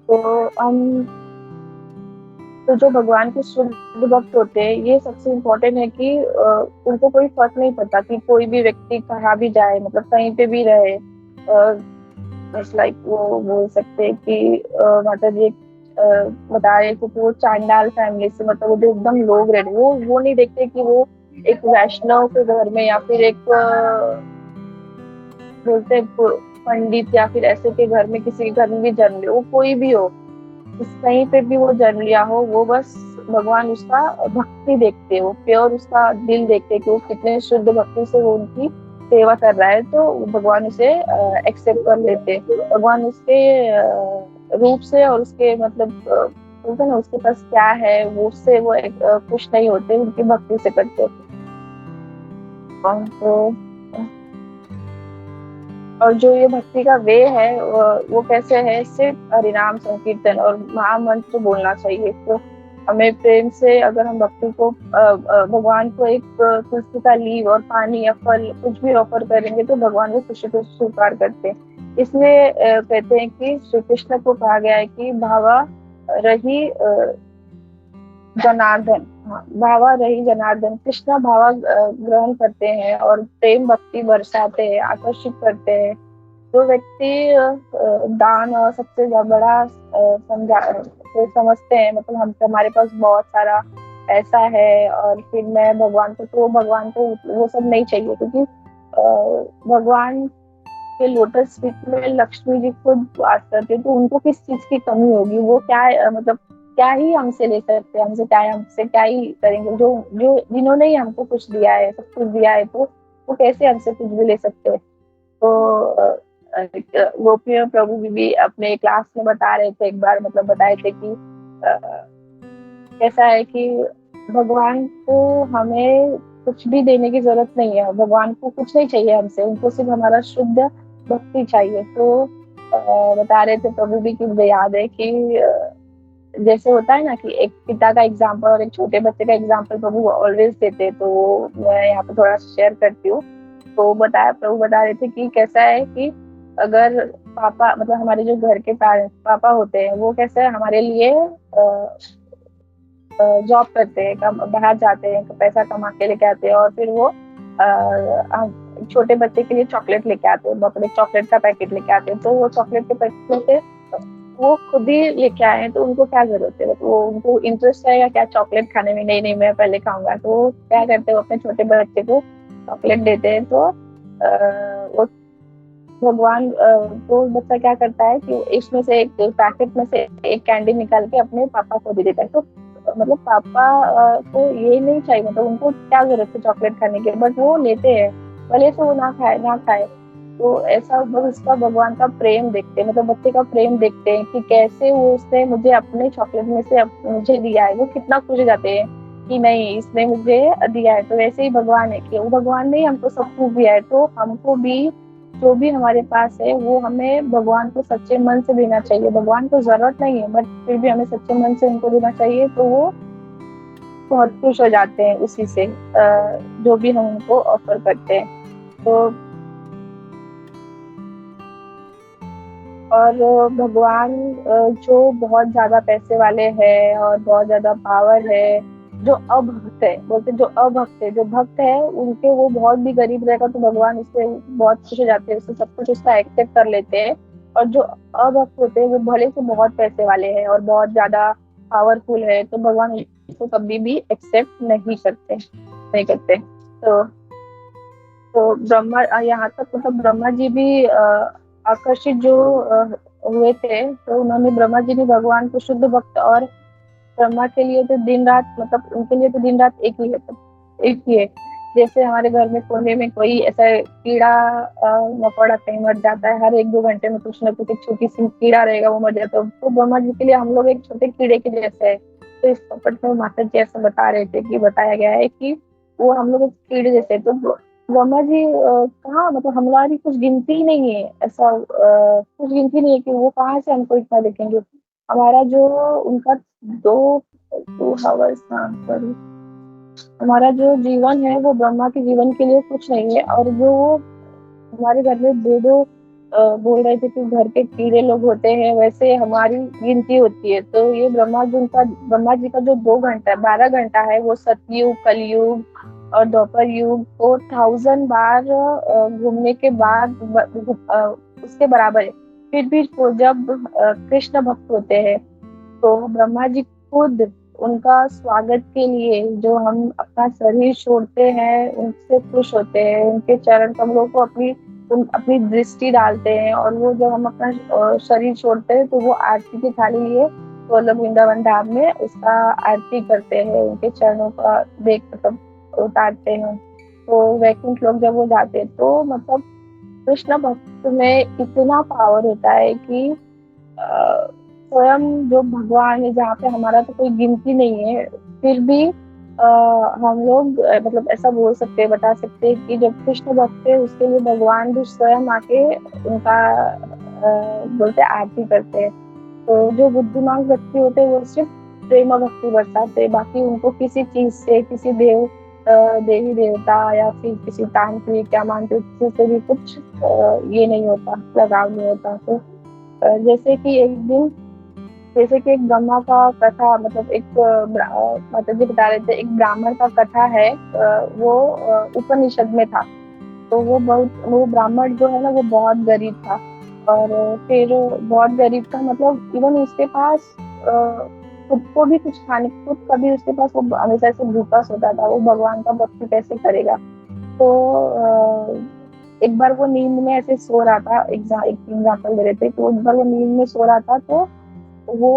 तो हम तो जो भगवान के शुद्ध भक्त होते हैं, ये सबसे इम्पोर्टेंट है कि उनको कोई फर्क नहीं पड़ता कि कोई भी व्यक्ति कहाँ भी जाए, मतलब कहीं पे भी रहे। लाइक वो बोल सकते हैं कि माता जी बता रहे थे कि वो चांडाल फैमिली से, मतलब वो जो एकदम लोग रहते, वो नहीं देखते कि वो एक वैष्णव के घर में या फिर एक बोलते हैं पंडित या फिर ऐसे के घर में, किसी के घर में भी जन्म ले, वो कोई भी हो, कहीं पे भी वो जन्म लिया हो, वो बस भगवान उसका भक्ति देखते, वो प्योर उसका दिल देखते कि वो कितने शुद्ध भक्ति से वो उनकी सेवा कर रहा है, तो भगवान उसे एक्सेप्ट कर लेते। भगवान उसके रूप से और उसके मतलब बोलते ना उसके पास क्या है, वो उससे वो खुश नहीं होते, उनकी भक्ति से करते। तो और जो ये भक्ति का वे है वो कैसे है, सिर्फ हरिनाम संकीर्तन और महामंत्र बोलना चाहिए। तो हमें प्रेम से अगर हम भक्ति को भगवान को एक तुलसी का लीव और पानी या फल कुछ भी ऑफर करेंगे तो भगवान वो खुशी को स्वीकार करते हैं। इसलिए कहते हैं कि श्री कृष्ण को कहा गया है कि भावा रही जनार्दन, हाँ, भावा रही जनार्दन। कृष्ण भावा ग्रहण करते हैं और प्रेम भक्ति बरसाते हैं, आकर्षित करते हैं। जो व्यक्ति दान और सबसे बड़ा समझा तो समझते हैं, मतलब हम हमारे पास बहुत सारा पैसा है और फिर मैं भगवान को, तो भगवान को वो सब नहीं चाहिए, क्योंकि भगवान के लोटस फीट में लक्ष्मी जी खुद वास करते हैं, तो उनको किस चीज की कमी होगी, वो क्या मतलब क्या ही हमसे ले सकते हैं, हमसे क्या ही करेंगे, जो जो जिन्होंने ही हमको कुछ दिया है, सब कुछ दिया है, तो वो कैसे हमसे कुछ भी ले सकते हैं। तो गोपी और प्रभु भी अपने क्लास में बता रहे थे एक बार, मतलब बताए थे कि कैसा है कि भगवान को हमें कुछ भी देने की जरूरत नहीं है, भगवान को कुछ नहीं चाहिए हमसे, उनको सिर्फ हमारा शुद्ध भक्ति चाहिए। तो बता रहे थे प्रभु भी कि मुझे याद है कि जैसे होता है ना कि एक पिता का एग्जाम्पल और एक छोटे बच्चे का एग्जाम्पल प्रभु ऑलवेज देते, तो मैं यहाँ पे थोड़ा शेयर करती हूँ। तो प्रभु बता रहे थे कि कैसा है कि अगर पापा, मतलब हमारे जो घर के पेरेंट्स पापा होते हैं, वो कैसे हमारे लिए जॉब करते हैं, बाहर जाते हैं, पैसा कमा के लेके आते हैं, और फिर वो छोटे बच्चे के लिए चॉकलेट लेके आते हैं, बकरे चॉकलेट का पैकेट लेके आते हैं, तो वो चॉकलेट के पैकेट से वो खुद ही लेके आए हैं, तो उनको क्या जरूरत है, वो उनको इंटरेस्ट है या क्या चॉकलेट खाने में, नहीं मैं पहले खाऊंगा, तो वो क्या करते हैं, अपने छोटे बच्चे को चॉकलेट देते हैं। तो वो भगवान तो बच्चा क्या करता है कि इसमें से एक पैकेट में से एक कैंडी निकाल के अपने पापा को दे देता है। तो मतलब पापा को ये नहीं चाहिए, मतलब उनको क्या जरूरत है चॉकलेट खाने की, बट वो लेते हैं, भले से वो ना खाए। तो ऐसा उसका भगवान का प्रेम देखते हैं, मतलब बच्चे का प्रेम देखते हैं कि कैसे वो उसने मुझे अपने चॉकलेट में से मुझे दिया है, वो कितना खुश हो जाते हैं कि नहीं इसने मुझे दिया है। तो वैसे ही भगवान है कि वो भगवान ने हमको सब कुछ दिया है, तो हमको भी जो भी हमारे पास है वो हमें भगवान को सच्चे मन से देना चाहिए। भगवान को जरूरत नहीं है, बट फिर भी हमें सच्चे मन से उनको देना चाहिए, तो वो बहुत खुश हो जाते हैं उसी से जो भी हम उनको ऑफर करते हैं। तो और भगवान जो बहुत ज्यादा पैसे वाले हैं और बहुत ज्यादा पावर है, जो अभक्त है, बोलते जो अभक्त है, जो भक्त है उनके, वो बहुत भी गरीब रहेगा तो भगवान उससे बहुत खुश हो जाते हैं, उससे सब कुछ उसका एक्सेप्ट कर लेते हैं। और जो अभक्त होते हैं वो भले से बहुत पैसे वाले हैं और बहुत ज्यादा पावरफुल है, तो भगवान उसको कभी भी एक्सेप्ट नहीं करते। तो ब्रह्मा, यहाँ तक मतलब ब्रह्मा जी भी आकर्षित जो हुए थे, तो उन्होंने, ब्रह्मा जी ने भगवान को शुद्ध भक्त, और ब्रह्मा के लिए तो दिन रात, मतलब उनके लिए तो दिन रात एक ही है। जैसे हमारे घर में कोने में कोई ऐसा कीड़ा मकोड़ा कहीं मर जाता है, हर 1-2 घंटे में कुछ ना कुछ एक छोटी सी कीड़ा रहेगा, वो मर जाता है, तो ब्रह्मा जी के लिए हम लोग एक छोटे कीड़े के जैसे है। तो इस पट में माता जी ऐसा बताया गया है कि वो हम लोग एक कीड़े जैसे, तो ब्रह्मा जी कहाँ, मतलब हमारी कुछ गिनती ही नहीं है, ऐसा कुछ गिनती नहीं है कि वो कहाँ से हमको इतना देखेंगे। हमारा जो उनका दो 2 आवर्स, हाँ सॉरी, हमारा जो जीवन है वो ब्रह्मा के जीवन के लिए कुछ नहीं है। और जो हमारे घर में दो दो बोल रहे थे कि घर के कीड़े लोग होते हैं, वैसे हमारी गिनती होती है। तो ये ब्रह्मा जी का जो 2 घंटा 12 घंटा है, वो सतयुग, कलयुग और द्वापर युग को 1000 बार घूमने के बाद उसके बराबर है। फिर भी वो जब कृष्ण भक्त होते हैं, तो ब्रह्मा जी खुद उनका स्वागत के लिए, जो हम अपना शरीर छोड़ते हैं, उनसे खुश होते हैं, उनके चरण कमलों को अपनी दृष्टि डालते हैं। और वो जब हम अपना शरीर छोड़ते हैं, तो वो आरती की थाली लिए गोलोक वृंदावन धाम में उसका आरती करते हैं, उनके चरणों का देख मतलब उतारते हैं। तो वैकुंठ लोग जब वो जाते हैं, तो मतलब कृष्ण भक्त में इतना पावर होता है कि स्वयं जो भगवान है, जहाँ पे हमारा तो कोई गिनती नहीं है, फिर भी हम लोग मतलब ऐसा बोल सकते हैं, बता सकते हैं कि जब कृष्ण भक्त है, उसके लिए भगवान भी स्वयं आके उनका बोलते आरती करते हैं। तो जो बुद्धिमान व्यक्ति होते हैं, वो सिर्फ प्रेम भक्ति बरसाते हैं, बाकी उनको किसी चीज से, किसी देवी देवता या फिर किसी तांत्रिक क्या मानते हो, किसी से भी कुछ ये नहीं होता, लगाव नहीं होता। तो जैसे कि एक दिन, जैसे कि एक ब्रह्मा का कथा, मतलब एक माता जी बता रहे थे, एक ब्राह्मण का कथा है, वो उपनिषद में था। तो वो ब्राह्मण जो है ना, वो बहुत गरीब था। और फिर बहुत गरीब था, मतलब इवन उसके पास खुद को भी कुछ खाने, खुद कभी उसके पास, वो हमेशा से भूखा सोता था। वो भगवान का भक्ति कैसे करेगा। तो एक बार वो नींद में ऐसे सो रहा था, एक एग्जाम्पल दे रहे थे, तो एक बार वो नींद में सो रहा था, तो वो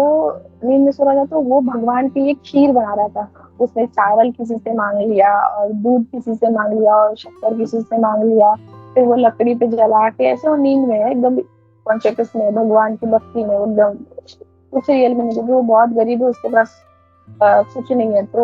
नींद में सो रहा था, तो वो भगवान के लिए खीर बना रहा था। उसने चावल किसी से मांग लिया, और दूध किसी से मांग लिया, और शक्कर किसी से मांग लिया। फिर वो लकड़ी पे जला के, ऐसे वो नींद में है एकदम, कॉन्शियस में, भगवान की भक्ति में एकदम, कुछ रियल में नहीं, क्योंकि वो बहुत गरीब है, उसके पास कुछ नहीं है। तो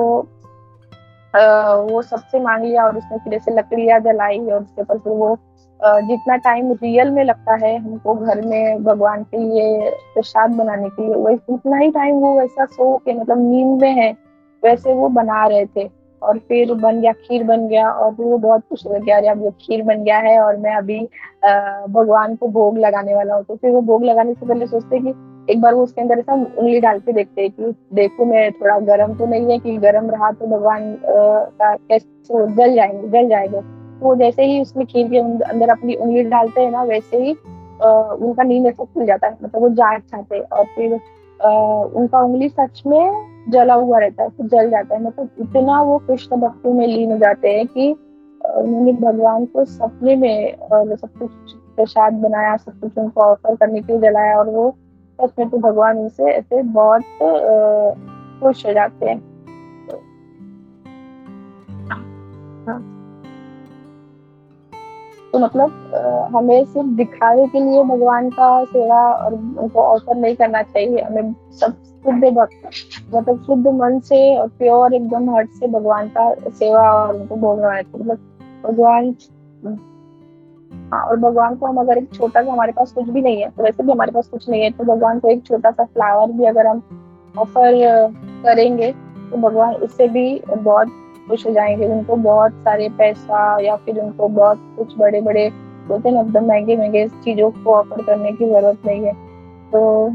वो सबसे मांग लिया, और उसने फिर ऐसे लकड़ियां जलाई, और उसके ऊपर फिर वो जितना टाइम रियल में लगता है हमको घर में भगवान के लिए प्रसाद बनाने के लिए, वही उतना ही टाइम वो वैसा सो के, मतलब नींद में है, वैसे वो बना रहे थे। और फिर बन गया, खीर बन गया, और फिर वो बहुत खुश हो गया, अरे अब ये खीर बन गया है, और मैं अभी भगवान को भोग लगाने वाला हूँ। तो फिर वो भोग लगाने से पहले सोचते कि एक बार वो उसके अंदर ऐसा उंगली डाल के देखते हैं कि देखो मैं थोड़ा गर्म तो नहीं है, कि गर्म रहा तो भगवान का कैसे वो जल जाएगा। वो जैसे ही उसमें खीर के अंदर अपनी उंगली डालते हैं ना, वैसे ही उनका नींद ऐसा खुल जाता है, मतलब वो जाग जाते हैं। और फिर उनका उंगली सच में जला हुआ रहता है, फिर जल जाता है। मतलब इतना वो कृष्ण भक्ति में लीन हो जाते हैं कि उन्होंने भगवान को सपने में सब कुछ प्रसाद बनाया, सब कुछ उनको ऑफर करने के लिए जलाया, और वो सच में तो भगवान उनसे ऐसे बहुत खुश हो जाते हैं। हाँ। तो मतलब हमें सिर्फ दिखावे के लिए भगवान का सेवा और उनको ऑफर नहीं करना चाहिए। हमें सब शुद्ध भक्त, मतलब शुद्ध मन से और प्योर एकदम हार्ट से भगवान का सेवा और उनको बोलना चाहिए। मतलब भगवान, हाँ, और भगवान को हम अगर एक छोटा सा, हमारे पास कुछ भी नहीं है, तो वैसे भी हमारे पास कुछ नहीं है, तो भगवान को एक छोटा सा फ्लावर भी अगर हम ऑफर करेंगे, तो भगवान उससे भी बहुत खुश हो जाएंगे। उनको बहुत सारे पैसा या फिर उनको बहुत कुछ बड़े बड़े बोलते हैं ना, एकदम महंगे महंगे चीजों को ऑफर करने की जरूरत नहीं है। तो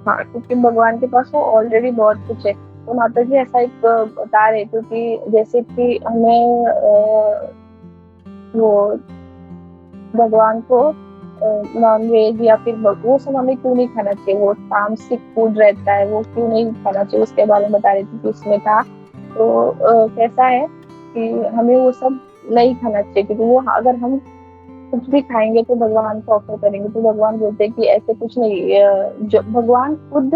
हाँ, क्योंकि भगवान के पास वो ऑलरेडी बहुत कुछ है। तो माता जी ऐसा एक बता रहे थे कि जैसे कि हमें वो भगवान को नॉन वेज या फिर वो सब हमें क्यों नहीं खाना चाहिए, वो तामसिक फूड रहता है, वो क्यों नहीं खाना चाहिए, उसके बारे में बता रही थी कि उसमें था। तो कैसा है कि हमें वो सब नहीं खाना चाहिए, क्योंकि वो अगर हम कुछ भी खाएंगे तो भगवान को ऑफर करेंगे, तो भगवान बोलते हैं कि ऐसे कुछ नहीं। जो भगवान खुद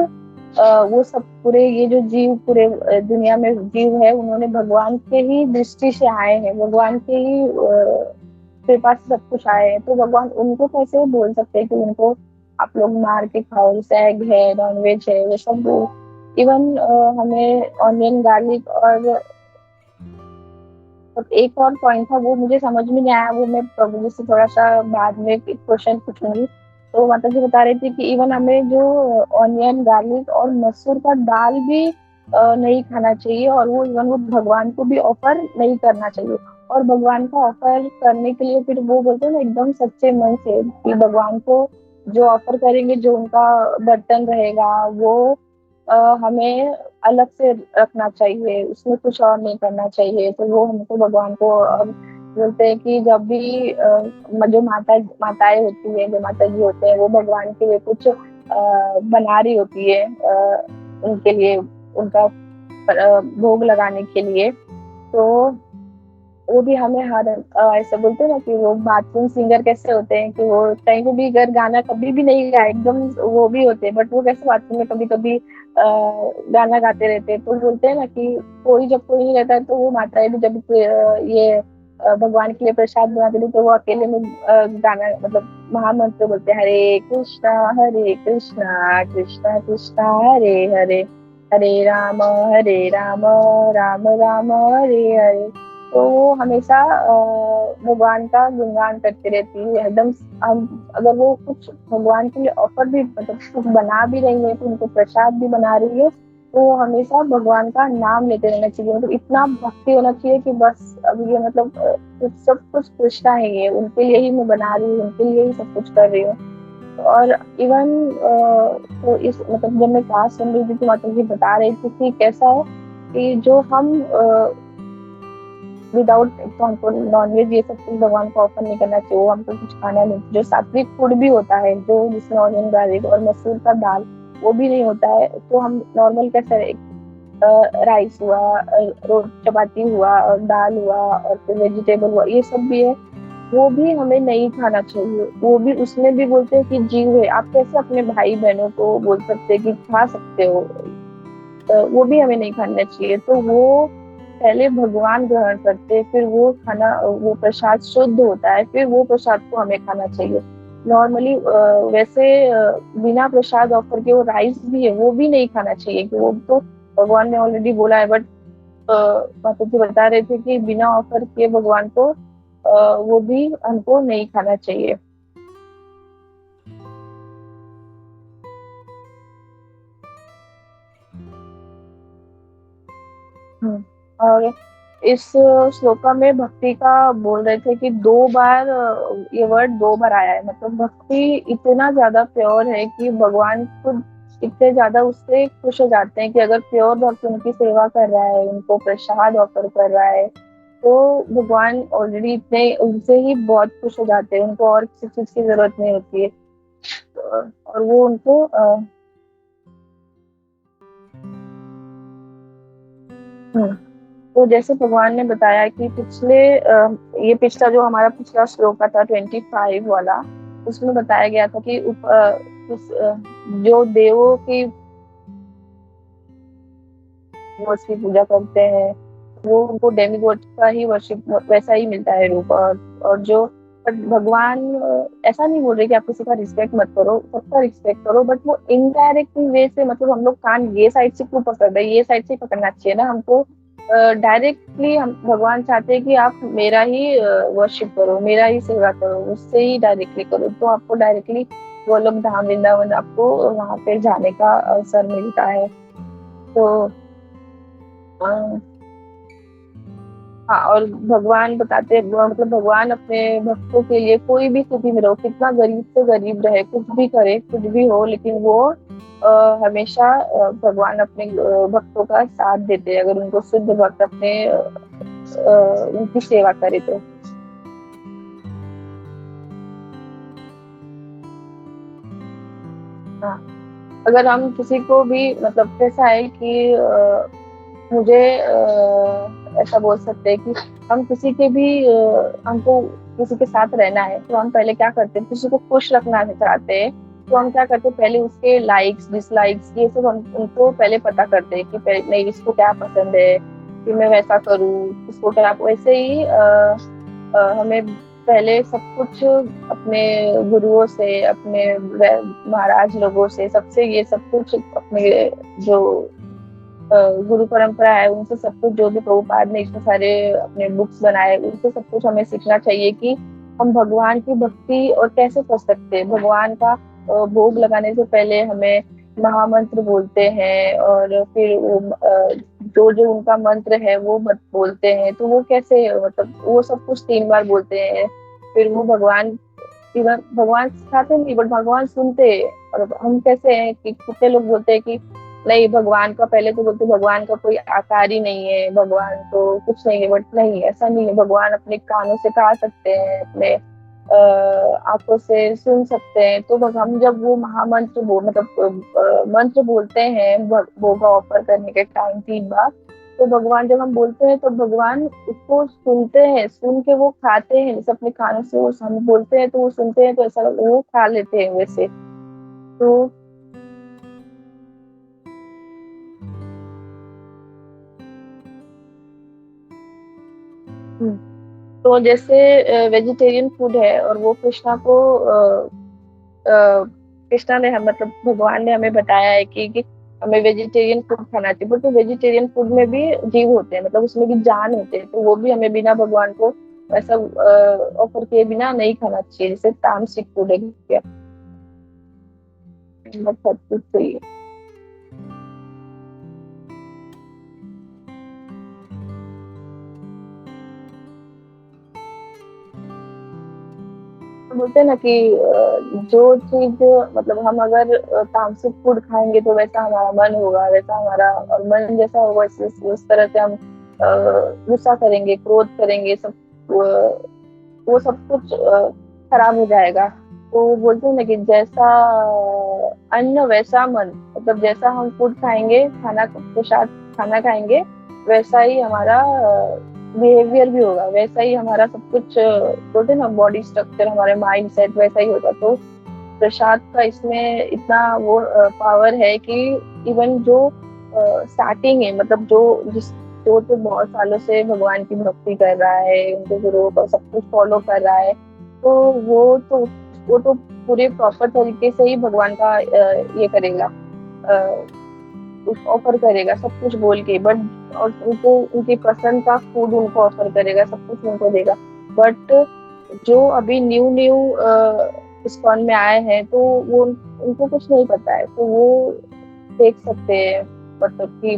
वो सब पूरे, ये जो जीव पूरे दुनिया में जीव है, उन्होंने भगवान के ही दृष्टि से आए हैं, भगवान के ही कृपा से सब कुछ आए हैं। तो भगवान उनको कैसे बोल सकते हैं कि उनको आप लोग मार के खाओ, जैसे एग है, नॉनवेज है, वो सब। इवन हमें ऑनियन गार्लिक और तो एक और पॉइंट था वो मुझे समझ में नहीं आया, वो मैं प्रभु जी से थोड़ा-सा बाद में क्वेश्चन पूछूँगी। तो माता जी बता रही थी कि इवन हमें जो ऑनियन, गार्लिक और मसूर का दाल भी नहीं खाना चाहिए, और वो इवन वो भगवान को भी ऑफ़र नहीं करना चाहिए। और भगवान को ऑफ़र करने के लिए फिर वो बोलते हैं ना एकदम सच्चे मन से कि भगवान को जो ऑफ़र करेंगे, जो उनका बर्तन रहेगा वो हमें अलग से रखना चाहिए, उसमें कुछ और नहीं करना चाहिए। तो वो हमको भगवान को बोलते हैं कि जब भी जो माताएँ होती हैं, जो माताजी होते हैं, वो भगवान के लिए कुछ बना रही होती है उनके लिए, उनका भोग लगाने के लिए, तो वो भी हमें हर ऐसा बोलते हैं ना कि वो बाथरूम सिंगर कैसे होते हैं कि वो कहीं पे भी अगर गाना कभी भी नहीं गाए एकदम वो भी होते हैं, बट वो कैसे बाथरूम में कभी-कभी गाना गाते रहते हैं। तो बोलते हैं ना कि जब कोई नहीं रहता है तो वो माताएँ भी जब ये भगवान के लिए प्रसाद बनाती थी तो वो अकेले में गाना मतलब महामंत्र बोलते हैं, हरे कृष्णा, कृष्णा कृष्णा हरे हरे, हरे राम, राम राम हरे हरे। तो वो हमेशा भगवान का गुणगान करती रहती है एकदम। हम अगर वो कुछ भगवान के लिए ऑफर भी मतलब कुछ बना भी रही है, तो उनको प्रसाद भी बना रही है, तो वो हमेशा भगवान का नाम लेते रहना चाहिए। मतलब इतना भक्ति होना चाहिए कि बस अब ये मतलब सब कुछ कृष्णा है, ये उनके लिए ही मैं बना रही हूँ, उनके लिए ही सब कुछ कर रही हूँ। और इवन तो इस मतलब जब मैं क्लास सुन रही थी तो माता जी बता रही थी कि कैसा है कि जो हम विदाउट तो हमको नॉनवेज ये सब कुछ भगवान को ऑफर नहीं करना चाहिए, वो हमको कुछ खाना नहीं। जो सात्विक फूड भी होता है जो जिसमें ऑनियन, गार्लिक और मसूर का दाल वो भी नहीं होता है, तो हम नॉर्मल कैसे राइस हुआ, चपाती हुआ और दाल हुआ और फिर वेजिटेबल हुआ, ये सब भी है, वो भी हमें नहीं खाना चाहिए। वो भी उसमें भी बोलते हैं कि जीव है, आप कैसे अपने भाई बहनों को बोल सकते हैं कि खा सकते हो, वो भी हमें नहीं खाना चाहिए। तो वो पहले भगवान ग्रहण करते हैं, फिर वो खाना वो प्रसाद शुद्ध होता है, फिर वो प्रसाद को हमें खाना चाहिए। नॉर्मली वैसे बिना प्रसाद ऑफर के वो राइस भी है वो भी नहीं खाना चाहिए कि वो तो भगवान ने ऑलरेडी बोला है, बट माता जी बता रहे थे कि बिना ऑफर किए भगवान को वो भी हमको नहीं खाना चाहिए। और इस श्लोका में भक्ति का बोल रहे थे कि 2 बार ये वर्ड 2 बार आया है। मतलब भक्ति इतना ज़्यादा प्योर है कि भगवान खुद इतने ज़्यादा उससे खुश हो जाते हैं कि अगर प्योर भक्त उनकी सेवा कर रहा है, उनको प्रसाद ऑफर कर रहा है, तो भगवान ऑलरेडी इतने उनसे ही बहुत खुश हो जाते हैं, उनको और किसी चीज़ की ज़रूरत नहीं होती है। और वो उनको हुँ। तो जैसे भगवान ने बताया कि ये पिछला जो हमारा पिछला श्लोक था 25 वाला, उसमें बताया गया था कि जो देवों की गॉड्स की पूजा करते हैं, वो उनको डेमिगॉड का ही वर्शिप वैसा ही मिलता है रूप। और जो बट भगवान ऐसा नहीं बोल रहे कि आप किसी का रिस्पेक्ट मत करो, सबका रिस्पेक्ट करो, बट वो इनडायरेक्ट वे से मतलब हम लोग कान ये साइड से क्यों पकड़ रहे हैं, ये साइड से ही पकड़ना चाहिए ना हमको। डायरेक्टली हम भगवान चाहते हैं कि आप मेरा ही वर्शिप करो, मेरा ही सेवा करो, उससे ही डायरेक्टली करो, तो आपको डायरेक्टली गोलोक धाम वृंदावन आपको वहाँ पे जाने का अवसर मिलता है। तो अ, हाँ, और भगवान बताते हैं मतलब भगवान अपने भक्तों के लिए कोई भी स्थिति में रहो, कितना गरीब से गरीब रहे, कुछ भी करे, कुछ भी हो, लेकिन वो हमेशा भगवान अपने भक्तों का साथ देते हैं अगर उनको शुद्ध भक्त अपने उनकी सेवा करे तो। हाँ, अगर हम किसी को भी मतलब कैसा है कि मुझे ऐसा बोल सकते हैं कि हम किसी के भी हमको किसी के साथ रहना है तो हम पहले क्या करते हैं, किसी को खुश रखना चाहते हैं तो हम क्या करते हैं, पहले उसके लाइक्स डिसलाइक्स ये सब हम उनको पहले पता करते हैं कि पहले नहीं इसको क्या पसंद है, कि मैं वैसा करूँ, इसको क्या। वैसे ही हमें पहले सब कुछ अपने गुरुओं से, अपने महाराज लोगों से, सबसे ये सब कुछ अपने जो गुरु परंपरा है उनसे सब कुछ, जो भी प्रभुपाद ने इतने सारे अपने बुक्स बनाए उनसे सब कुछ हमें सीखना चाहिए कि हम भगवान की भक्ति और कैसे कर सकते हैं। भगवान का भोग लगाने से पहले हमें महामंत्र बोलते हैं, और फिर वो जो जो उनका मंत्र है वो मत बोलते हैं, तो वो कैसे, मतलब वो सब कुछ 3 बार बोलते हैं। फिर वो भगवान, इवन भगवान सिखाते नहीं बट भगवान सुनते हैं। और हम कैसे हैं कि कितने लोग बोलते हैं कि नहीं भगवान का, पहले तो बोलते भगवान का कोई आकार ही नहीं है, भगवान तो कुछ नहीं है, बट नहीं, ऐसा नहीं है। भगवान अपने कानों से गा सकते हैं, अपने आंखों से सुन सकते हैं। तो हम जब वो महामंत्र मतलब मंत्र बोलते हैं भोग ऑफर करने के टाइम 3 बार, तो भगवान जब हम बोलते हैं तो भगवान उसको सुनते हैं, सुन के वो खाते हैं। जैसे अपने कानों से वो हम बोलते हैं तो वो सुनते हैं, तो ऐसा वो खा लेते हैं वैसे। तो तो जैसे वेजिटेरियन फूड है और वो कृष्णा को कृष्णा ने हम मतलब भगवान ने हमें बताया है कि हमें वेजिटेरियन फूड खाना चाहिए, बट तो वेजिटेरियन फूड में भी जीव होते हैं, मतलब उसमें भी जान होते हैं, तो वो भी हमें बिना भगवान को ऐसा ऑफर किए बिना नहीं खाना चाहिए। जैसे तामसिक फूड है क्या, मतलब सब कुछ चाहिए। तो बोलते हैं ना कि जो चीज, मतलब हम अगर तामसिक फूड खाएंगे तो वैसा हमारा मन होगा, वैसा हमारा, और मन जैसा होगा उस तरह से हम गुस्सा करेंगे, क्रोध करेंगे, सब वो सब कुछ खराब हो जाएगा। तो बोलते हैं ना कि जैसा अन्न वैसा मन, मतलब जैसा हम फूड खाएंगे, खाना प्रसाद खाना खाएंगे, वैसा ही हमारा बिहेवियर भी होगा, वैसा ही हमारा सब कुछ, बोलते हैं ना बॉडी स्ट्रक्चर, हमारे माइंड सेट वैसा ही होगा। तो प्रसाद का इसमें इतना वो पावर है कि इवन जो स्टार्टिंग है, मतलब जो तो बहुत सालों से भगवान की भक्ति कर रहा है, उनके गुरुओं का सब कुछ फॉलो कर रहा है, तो वो तो पूरे प्रॉपर तरीके से ही भगवान का ये करेगा, ऑफर करेगा सब कुछ बोल के, बट और उनको उनकी पसंद का फूड उनको ऑफर करेगा, सब कुछ उनको देगा। बट जो अभी न्यू न्यू इस्कॉन में आए हैं, तो वो उनको कुछ नहीं पता है, तो वो देख सकते हैं, मतलब कि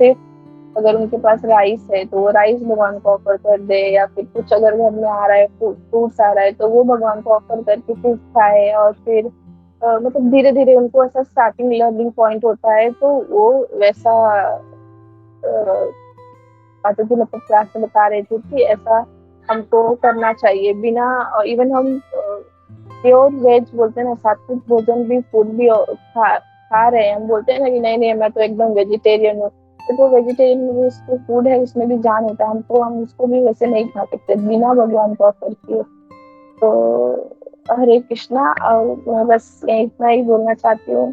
सिर्फ अगर उनके पास राइस है तो वो राइस भगवान को ऑफर कर दे, या फिर कुछ अगर घर में आ रहा है, फ्रूट्स आ रहा है, तो वो भगवान को ऑफर करके फिर खाए। और फिर मतलब धीरे धीरे उनको ऐसा स्टार्टिंग लर्निंग पॉइंट होता है, तो वो वैसा बातें थी, मतलब क्लास में बता रहे थे कि ऐसा हमको करना चाहिए बिना, इवन हम प्योर वेज बोलते हैं ना, सात्विक भोजन भी, फूड भी खा रहे हैं, हम बोलते हैं ना कि नहीं नहीं मैं तो एकदम वेजिटेरियन हूँ, तो वेजिटेरियन में भी उसको फूड है, उसमें भी जान होता है, हमको हम उसको भी वैसे नहीं खा सकते बिना भगवान को ऑफर किए। तो हरे कृष्णा, और मैं बस इतना ही बोलना चाहती हूँ।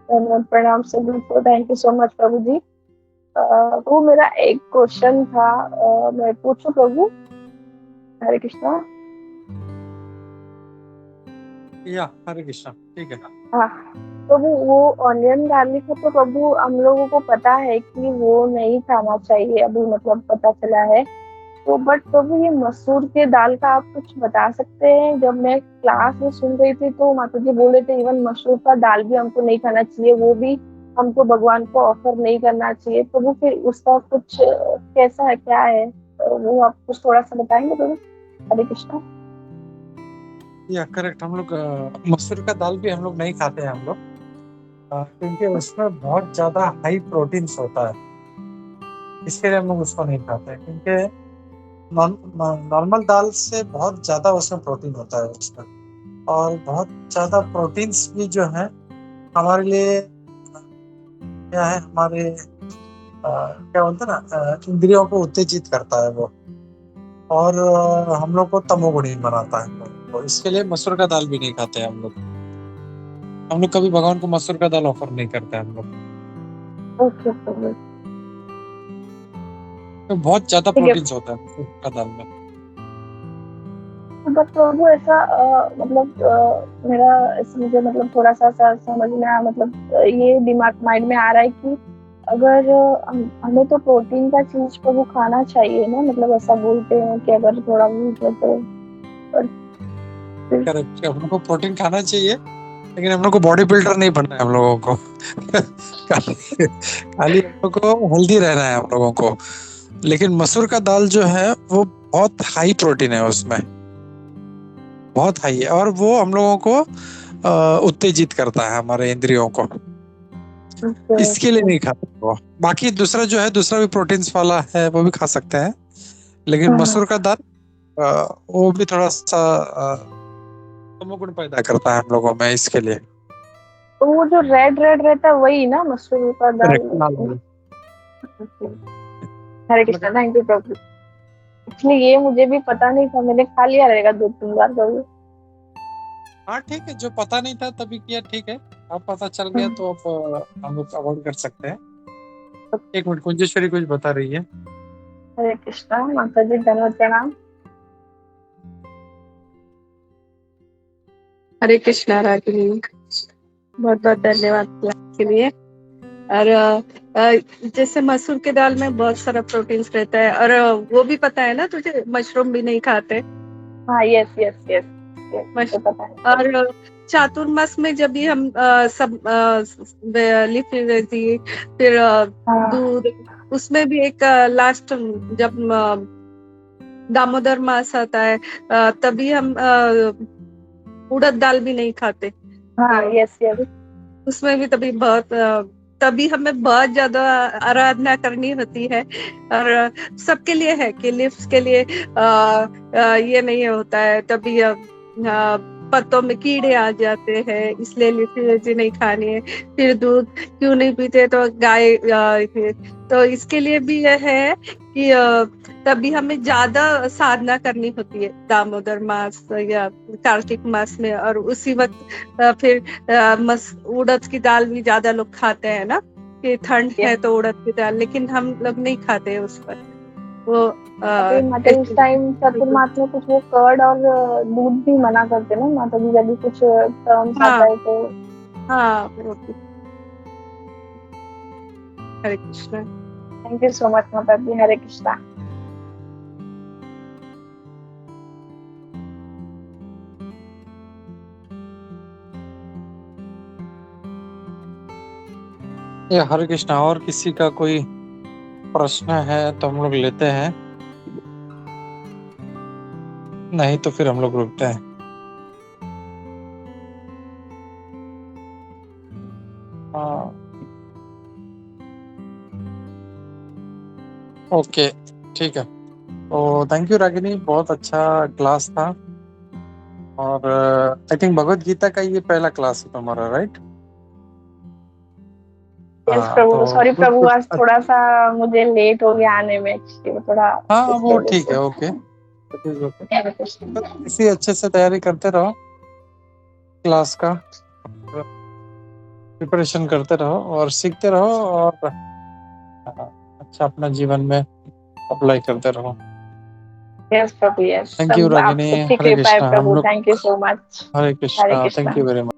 धन्यवाद, प्रणाम सभी को, थैंक यू सो मच प्रभु जी। वो मेरा एक क्वेश्चन था, मैं पूछूं प्रभु? हरे कृष्णा। या हरे कृष्णा, ठीक है। हाँ, तो वो ऑनियन गार्लिक है, तो प्रभु हम लोगों को पता है कि वो नहीं खाना चाहिए, अभी मतलब पता चला है। तो बट प्रभु ये मसूर के दाल का आप कुछ बता सकते हैं? जब मैं क्लास में सुन रही थी तो माता जी बोल रहे थे इवन मसूर का दाल भी हमको नहीं खाना चाहिए, वो भी हमको भगवान को ऑफर नहीं करना चाहिए। तो वो फिर उसका कुछ कैसा है, क्या है, वो आप कुछ थोड़ा सा बताएंगे प्रभु? हरे कृष्णा। या करेक्ट, हम लोग मसूर का दाल भी हम लोग नहीं खाते हैं हम लोग, क्योंकि उसमें बहुत ज्यादा हाई प्रोटीन्स होता है, इसके लिए हम लोग उसको नहीं खाते हैं। क्योंकि नॉर्मल दाल से बहुत ज्यादा उसमें प्रोटीन होता है उसमें, और बहुत ज्यादा प्रोटीन्स भी जो है हमारे लिए क्या है, हमारे क्या बोलते हैं ना, इंद्रियों को उत्तेजित करता है वो, और हम लोग को तमोगुणी बनाता है हम लोग को। इसके लिए मसूर का दाल भी नहीं खाते हैं हम लोग। हम लोग कभी भगवान को मसूर का दाल ऑफर नहीं करते हम लोग। ओके प्रभु, तो बहुत ज्यादा ठीक है। प्रोटीन्स होता है मसूर का दाल में। बट प्रभु ऐसा मतलब मेरा मुझे मतलब थोड़ा सा समझ में आया, मतलब ये दिमाग माइंड में आ रहा है कि अगर हमें तो प्रोटीन का चीज प्रभु खाना चाहिए ना, मतलब ऐसा बोलते हैं कि अगर थोड़ा बहुत है तो। और फिर करेक्ट, हम लोग को प्रोटीन खाना चाहिए, लेकिन हम लोग को बॉडी बिल्डर नहीं बनना है हम लोगों को। खाली खाली हम लोग को हेल्दी रहना है हम लोगों को। लेकिन मसूर का दाल जो है वो बहुत हाई प्रोटीन है, उसमें बहुत हाई है, और वो हम लोगों को उत्तेजित करता है हमारे इंद्रियों को। इसके लिए नहीं खाते वो। बाकी दूसरा जो है, दूसरा भी प्रोटीन्स वाला है, वो भी खा सकते हैं। लेकिन मसूर का दाल वो भी थोड़ा सा तमोगुण पैदा करता है हम लोगों में, इसके लिए। तो वो जो रेड रेड रहता है वही ना मशरूम का दाल? करेक्ट, लाल वाला। हरे कृष्णा, थैंक यू प्रभु। एक्चुअली ये मुझे भी पता नहीं था, मैंने खा लिया रहेगा 2-3 बार कभी। हाँ ठीक है, जो पता नहीं था तभी किया, ठीक है। अब पता चल गया तो अब हम लोग अवॉइड कर सकते हैं। एक मिनट, कुंजेश्वरी कुछ बता रही है। हरे कृष्णा माता जी, धन्यवाद प्रणाम। हरे कृष्णा रागिनी, बहुत बहुत धन्यवाद क्लास के लिए। और जैसे मसूर के दाल में बहुत सारा प्रोटीन्स रहता है, और वो भी पता है ना तुझे, मशरूम भी नहीं खाते। हाँ, यस यस यस, मुझे पता है। और चातुर्मास में जब भी हम सब लिफी वेजी, फिर हाँ दूध, उसमें भी एक लास्ट जब दामोदर मास आता है तभी हम उड़द दाल भी नहीं खाते। हाँ, यस यस। उसमें भी तभी हमें बहुत ज्यादा आराधना करनी होती है। और सबके लिए है कि लिप्स के लिए ये नहीं होता है, तभी पत्तों में कीड़े आ जाते हैं, इसलिए लिप्स नहीं खानी है। फिर दूध क्यों नहीं पीते, तो गाय तो इसके लिए भी यह है कि तभी हमें ज्यादा साधना करनी होती है दामोदर मास या कार्तिक मास में। और उसी वक्त फिर उड़द की दाल भी ज्यादा लोग खाते हैं ना, कि ठंड है तो उड़द की दाल, लेकिन हम लोग नहीं खाते हैं उस पर वो। माता जी इस टाइम चतुर्मास में कुछ वो कर्ड और दूध भी मना करते ना माता जी, यदि कुछ टर्म्स आता है तो। हाँ, Hare Krishna. Thank you so much माता जी, हरे कृष्णा। ये हरे कृष्णा, और किसी का कोई प्रश्न है तो हम लोग लेते हैं, नहीं तो फिर हम लोग रुकते हैं। ओके, ठीक है। तो थैंक यू रागिनी, बहुत अच्छा क्लास था। और आई थिंक भगवत गीता का ये पहला क्लास है तुम्हारा, राइट? यस हाँ, प्रभु, तो सॉरी प्रभु, आज कुछ थोड़ा सा मुझे लेट हो गया आने में, एक्चुअली थोड़ा हाँ इसकी वो वजह ठीक से। है, ओके। हरे कृष्णा। इसी अच्छे से तैयारी करते रहो क्लास का, प्रिपरेशन करते रहो और सीखते रहो, और अच्छा अपना जीवन में अप्लाई करते रहो। Yes Prabhu, yes, thank you सब आप रागिनी, सबकी हरे कृपा है कृष्णा। हम प्रभु, लोग thank you so much. Hare Hare Krishna, thank Krishna. You very much.